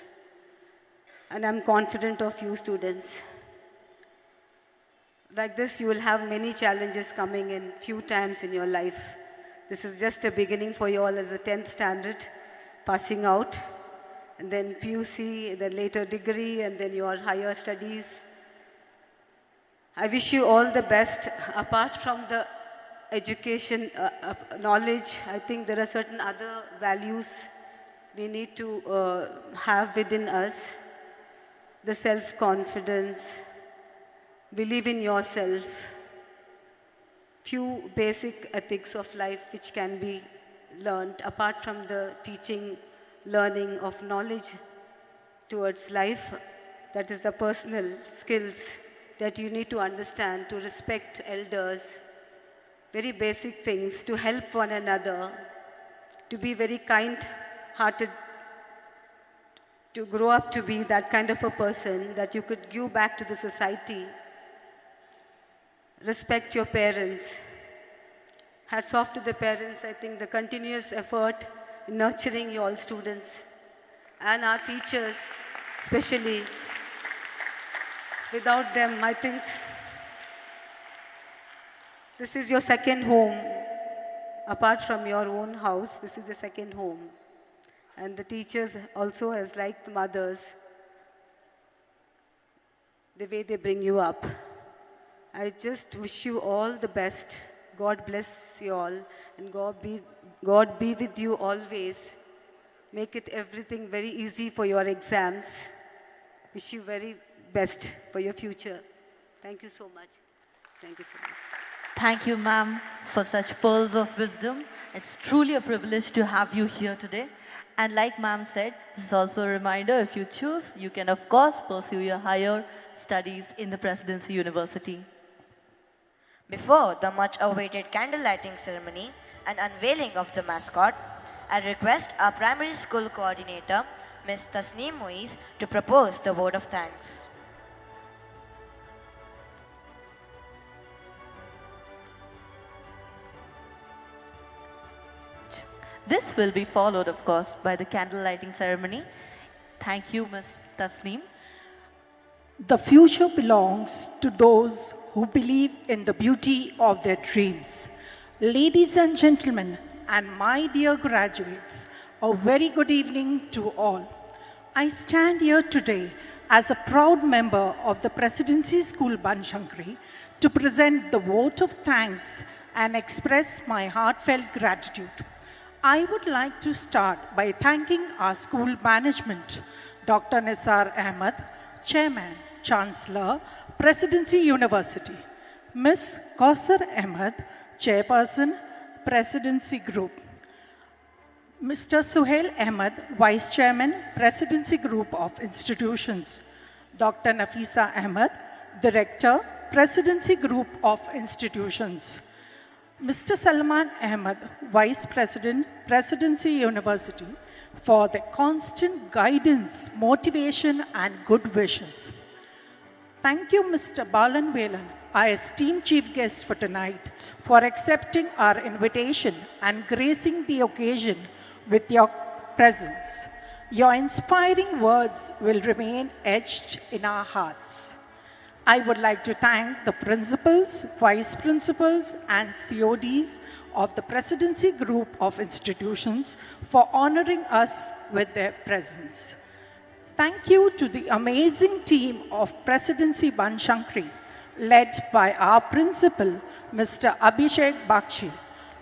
[SPEAKER 5] And I'm confident of you students. Like this, you will have many challenges coming in few times in your life. This is just a beginning for you all as a 10th standard, passing out, and then PUC, then later degree, and then your higher studies. I wish you all the best. Apart from the education, knowledge, I think there are certain other values we need to have within us. The self-confidence, believe in yourself, few basic ethics of life which can be learned apart from the teaching, learning of knowledge towards life. That is the personal skills that you need to understand, to respect elders, very basic things, to help one another, to be very kind-hearted, to grow up to be that kind of a person that you could give back to the society. Respect your parents. Hats off to the parents. I think the continuous effort in nurturing you all students and our teachers, especially. Without them, I think this is your second home. Apart from your own house, this is the second home. And the teachers also, as like the mothers, the way they bring you up. I just wish you all the best. God bless you all, and God be with you always. Make it everything very easy for your exams. Wish you very best for your future. Thank you so much. Thank you so much.
[SPEAKER 1] Thank you, ma'am, for such pearls of wisdom. It's truly a privilege to have you here today. And like ma'am said, this is also a reminder, if you choose, you can of course pursue your higher studies in the Presidency University.
[SPEAKER 4] Before the much-awaited candle lighting ceremony and unveiling of the mascot, I request our primary school coordinator, Ms. Tasneem Moiz, to propose the vote of thanks.
[SPEAKER 1] This will be followed, of course, by the candle lighting ceremony. Thank you, Ms. Tasneem.
[SPEAKER 6] The future belongs to those who believe in the beauty of their dreams. Ladies and gentlemen, and my dear graduates, a very good evening to all. I stand here today as a proud member of the Presidency School Banshankari to present the vote of thanks and express my heartfelt gratitude. I would like to start by thanking our school management, Dr. Nisar Ahmed, Chairman, Chancellor, Presidency University, Ms. Kausar Ahmed, Chairperson, Presidency Group, Mr. Suhail Ahmed, Vice Chairman, Presidency Group of Institutions, Dr. Nafisa Ahmed, Director, Presidency Group of Institutions, Mr. Salman Ahmed, Vice President, Presidency University, for the constant guidance, motivation, and good wishes. Thank you, Mr. Balan Velan, our esteemed chief guest for tonight, for accepting our invitation and gracing the occasion with your presence. Your inspiring words will remain etched in our hearts. I would like to thank the principals, vice principals, and CODs of the Presidency Group of Institutions for honoring us with their presence. Thank you to the amazing team of Presidency Banshankari, led by our principal, Mr. Abhishek Bakshi.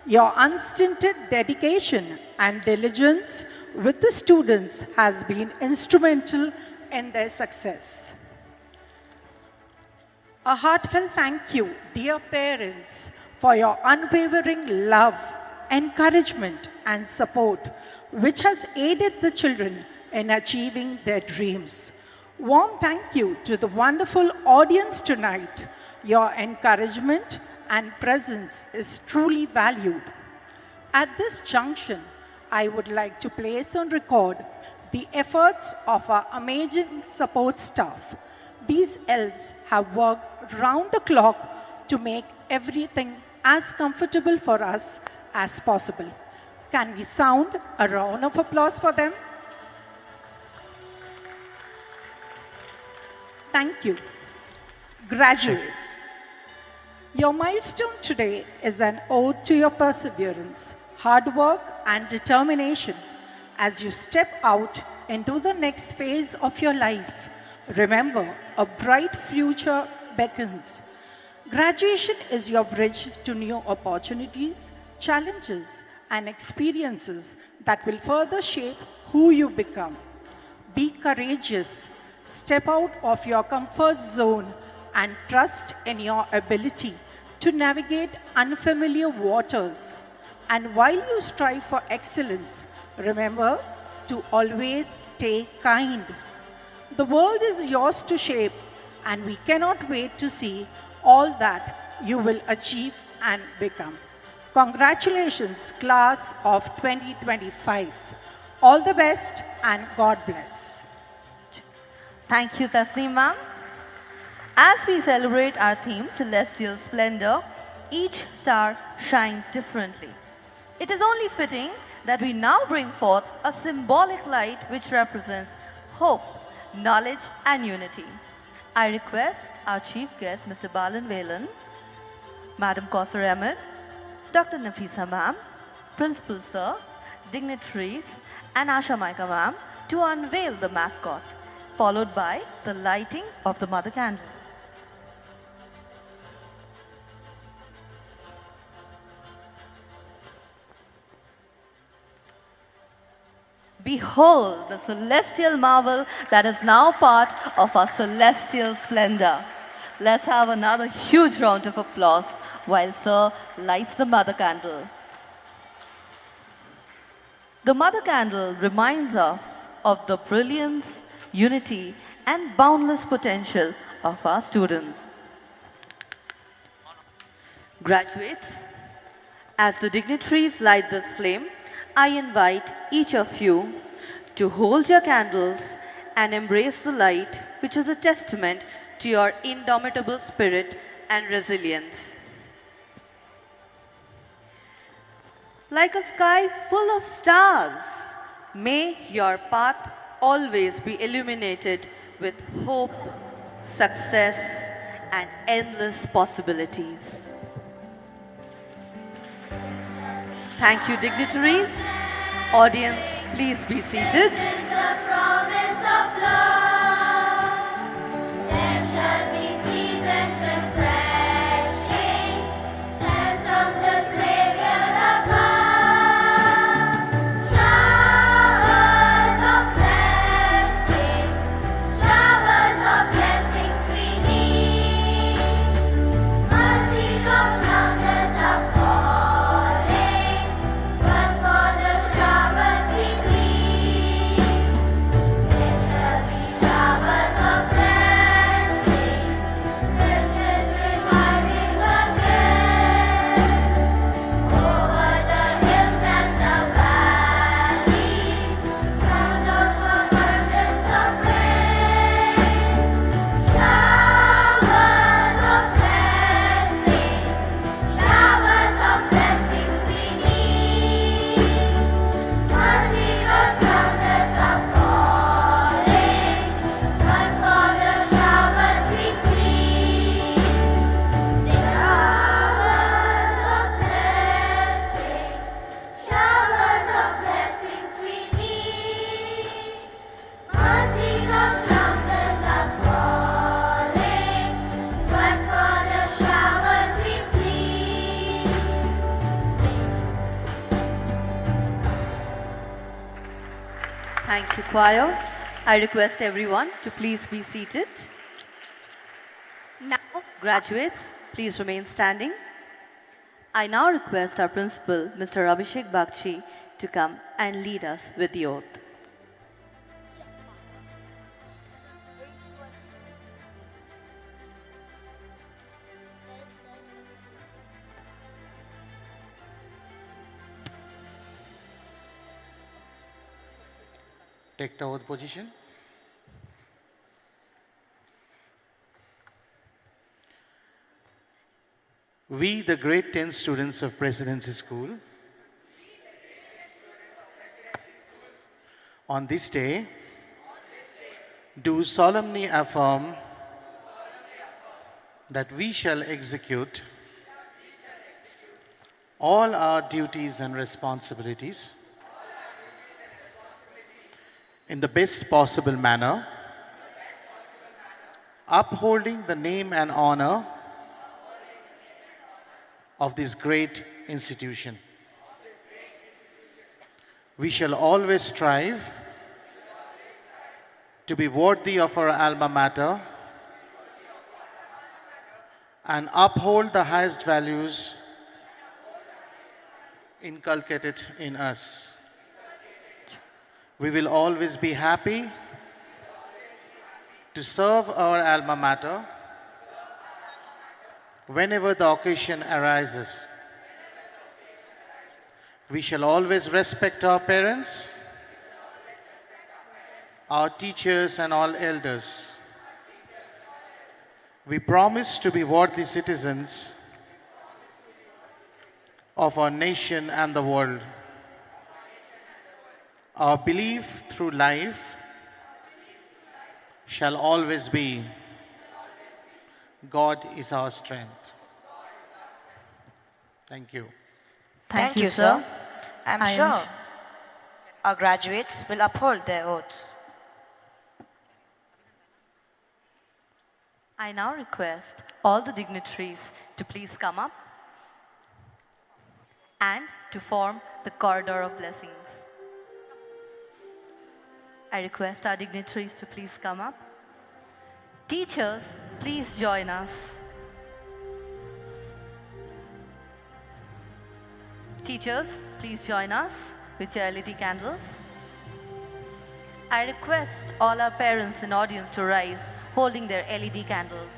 [SPEAKER 6] Your unstinted dedication and diligence with the students has been instrumental in their success. A heartfelt thank you, dear parents, for your unwavering love, encouragement, and support, which has aided the children in achieving their dreams. Warm thank you to the wonderful audience tonight. Your encouragement and presence is truly valued. At this junction, I would like to place on record the efforts of our amazing support staff. These elves have worked round the clock to make everything as comfortable for us as possible. Can we sound a round of applause for them? Thank you. Graduates, your milestone today is an ode to your perseverance, hard work, and determination as you step out into the next phase of your life. Remember, a bright future beckons. Graduation is your bridge to new opportunities, challenges, and experiences that will further shape who you become. Be courageous, step out of your comfort zone, and trust in your ability to navigate unfamiliar waters. And while you strive for excellence, remember to always stay kind. The world is yours to shape, and we cannot wait to see all that you will achieve and become. Congratulations, class of 2025. All the best and God bless.
[SPEAKER 1] Thank you, Tasneem ma'am. As we celebrate our theme, Celestial Splendor, each star shines differently. It is only fitting that we now bring forth a symbolic light which represents hope, knowledge, and unity. I request our chief guest, Mr. Balan Velan, Madam Kausar Ahmed, Dr. Nafisa ma'am, Principal sir, dignitaries, and Asha Maika ma'am to unveil the mascot, followed by the lighting of the mother candle. Behold the celestial marvel that is now part of our celestial splendor. Let's have another huge round of applause while Sir lights the mother candle. The mother candle reminds us of the brilliance, unity, and boundless potential of our students. Graduates, as the dignitaries light this flame, I invite each of you to hold your candles and embrace the light, which is a testament to your indomitable spirit and resilience. Like a sky full of stars, may your path always be illuminated with hope, success, and endless possibilities. Thank you, dignitaries. Audience, please be seated. Thank you, choir. I request everyone to please be seated.
[SPEAKER 2] Now,
[SPEAKER 1] graduates, please remain standing. I now request our principal, Mr. Abhishek Bagchi, to come and lead us with the oath.
[SPEAKER 18] Take the oath position. We, the grade 10 students of Presidency School, on this day, do solemnly affirm that we shall execute all our duties and responsibilities in the best possible manner, upholding the name and honor of this great institution. We shall always strive to be worthy of our alma mater and uphold the highest values inculcated in us. We will always be happy to serve our alma mater whenever the occasion arises. We shall always respect our parents, our teachers, and all elders. We promise to be worthy citizens of our nation and the world. Our belief through life shall always be God is our strength. Thank you.
[SPEAKER 4] Thank you, sir. I'm sure our graduates will uphold their oaths.
[SPEAKER 1] I now request all the dignitaries to please come up and to form the corridor of blessings. I request our dignitaries to please come up. Teachers, please join us. Teachers, please join us with your LED candles. I request all our parents and audience to rise, holding their LED candles.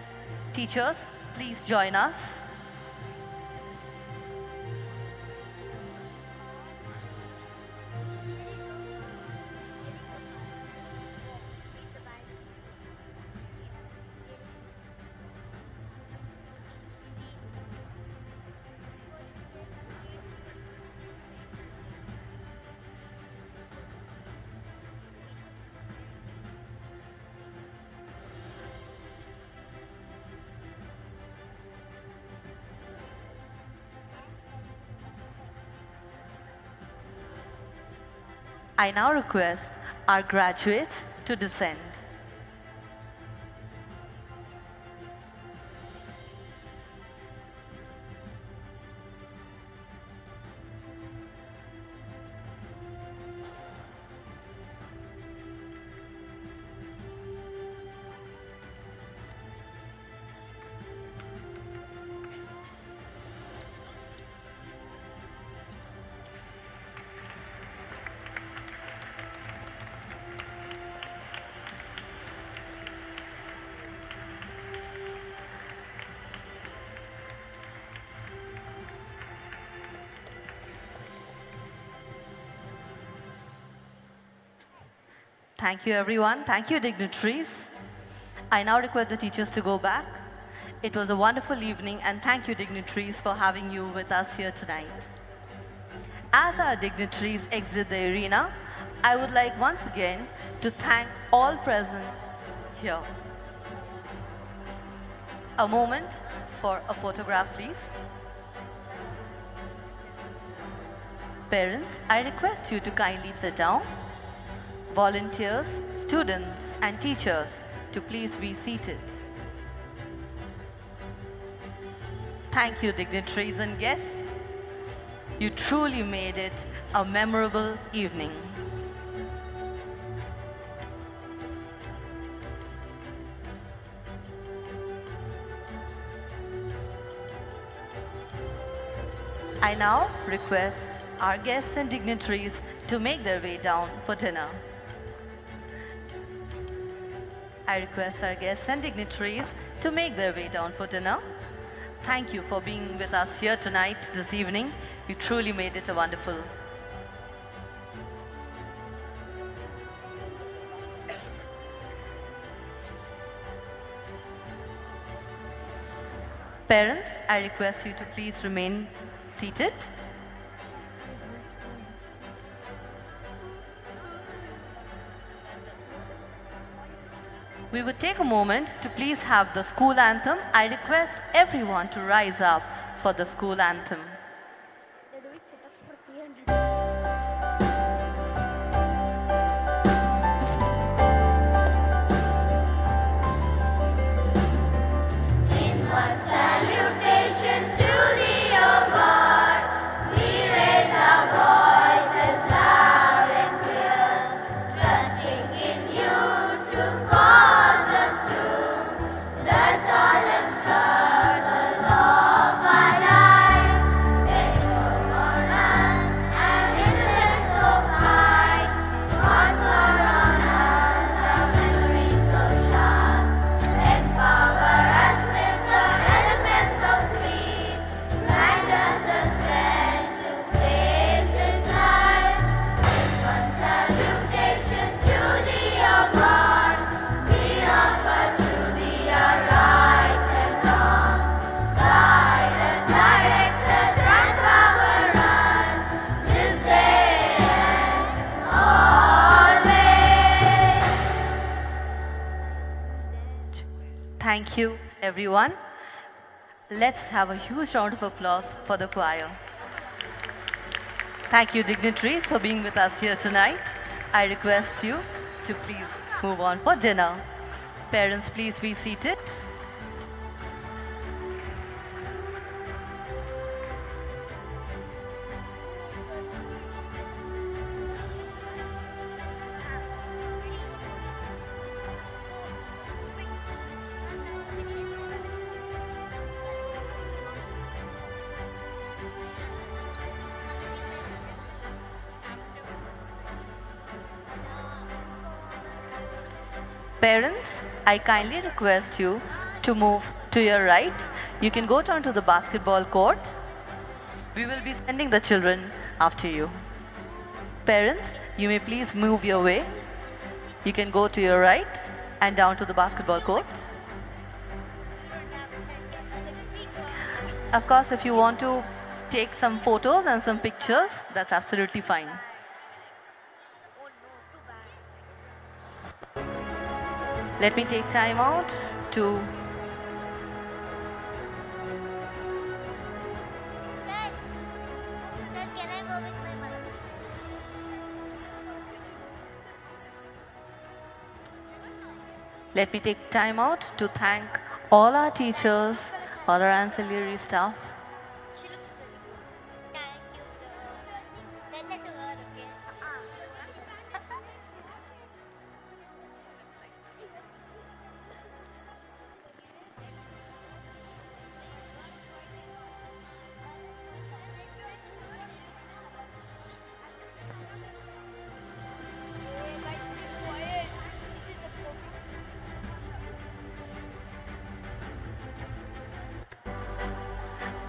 [SPEAKER 1] Teachers, please join us. I now request our graduates to descend. Thank you, everyone. Thank you, dignitaries. I now request the teachers to go back. It was a wonderful evening, and thank you, dignitaries, for having you with us here tonight. As our dignitaries exit the arena, I would like once again to thank all present here. A moment for a photograph, please. Parents, I request you to kindly sit down. Volunteers, students, and teachers to please be seated. Thank you, dignitaries and guests. You truly made it a memorable evening. I now request our guests and dignitaries to make their way down for dinner. I request our guests and dignitaries to make their way down for dinner. Thank you for being with us here tonight, this evening. You truly made it a wonderful. Parents, I request you to please remain seated. We would take a moment to please have the school anthem. I request everyone to rise up for the school anthem.
[SPEAKER 7] Salutation to thee, O God. We raise our voices loud and clear, trusting in you to cause us through the tall and start the law of our life. Bestow on us an intellect so high, confer on us our memories so sharp, empower us with the elements of speech, grant us the strength to face this life. With one salutation to thee, O God, we offer to thee our rights and wrongs. Guide us, direct us, and power us this day and always.
[SPEAKER 1] Thank you, everyone. Let's have a huge round of applause for the choir. Thank you, dignitaries, for being with us here tonight. I request you to please move on for dinner. Parents, please be seated. Parents, I kindly request you to move to your right. You can go down to the basketball court. We will be sending the children after you. Parents, you may please move your way. You can go to your right and down to the basketball court. Of course, if you want to take some photos and some pictures, that's absolutely fine. Let me take time out to
[SPEAKER 19] Sir, can I go with my mother?
[SPEAKER 1] Let me take time out to thank all our teachers, all our ancillary staff.
[SPEAKER 19] She looks pretty. Thank you, sir. Tell that to her, okay?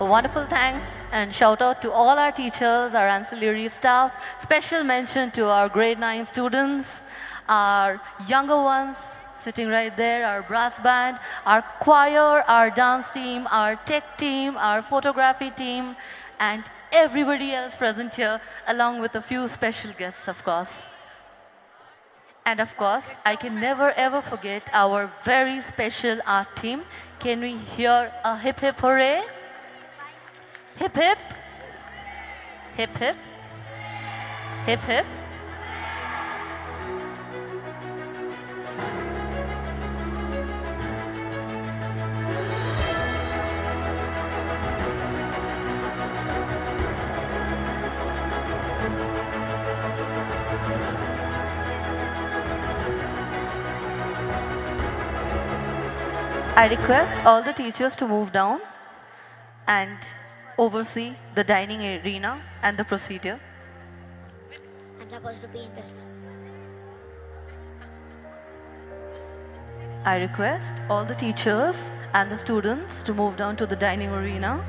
[SPEAKER 1] A wonderful thanks and shout out to all our teachers, our ancillary staff. Special mention to our grade 9 students, our younger ones sitting right there, our brass band, our choir, our dance team, our tech team, our photography team, and everybody else present here, along with a few special guests, of course. And of course, I can never ever forget our very special art team. Can we hear a hip hip hooray? Hip hip. Hip hip. Hip hip. I request all the teachers to move down and oversee the dining arena and the procedure.
[SPEAKER 19] I'm supposed to be in this one.
[SPEAKER 1] I request all the teachers and the students to move down to the dining arena.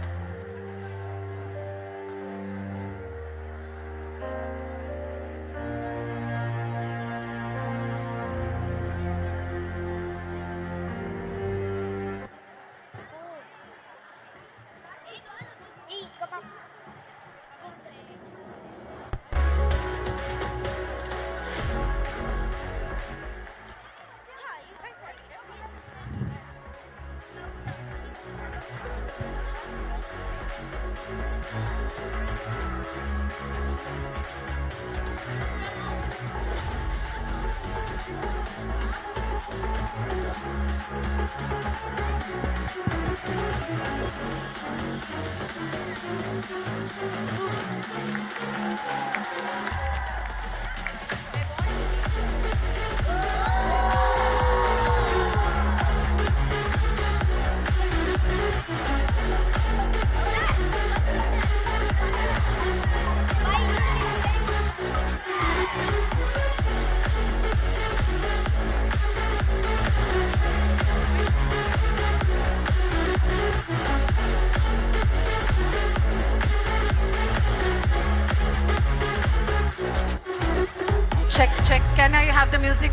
[SPEAKER 8] Can I have the music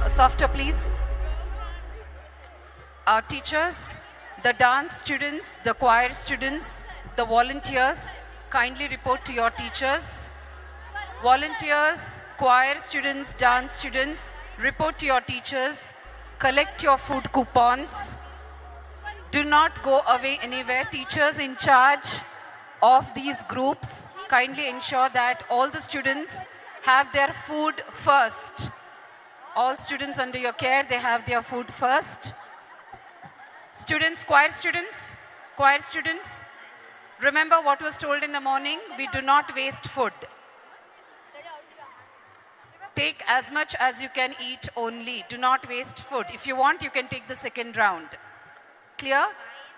[SPEAKER 8] softer, please? Our teachers, the dance students, the choir students, the volunteers, kindly report to your teachers. Volunteers, choir students, dance students, report to your teachers. Collect your food coupons. Do not go away anywhere. Teachers in charge of these groups, kindly ensure that all the students have their food first. All students under your care, they have their food first. Students, choir students, remember what was told in the morning, we do not waste food. Take as much as you can eat only, do not waste food. If you want, you can take the second round. Clear?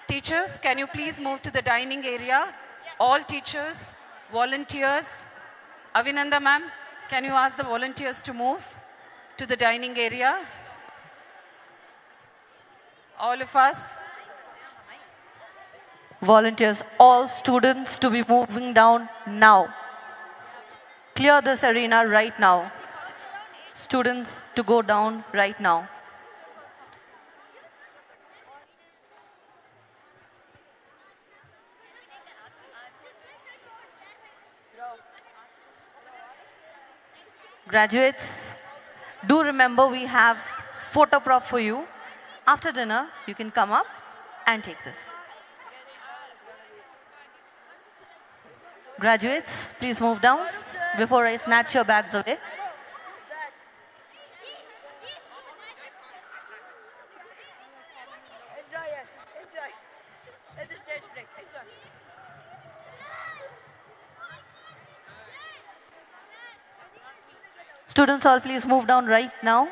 [SPEAKER 8] Teachers, can you please move to the dining area? All teachers, volunteers. Avinanda ma'am, can you ask the volunteers to move to the dining area? All of us.
[SPEAKER 1] Volunteers, all students to be moving down now. Clear this arena right now. Students to go down right now. Graduates, do remember we have photo prop for you. After dinner, you can come up and take this. Graduates, please move down before I snatch your bags away.
[SPEAKER 22] Enjoy. Let the stage break. Enjoy.
[SPEAKER 1] Students, all please move down right now.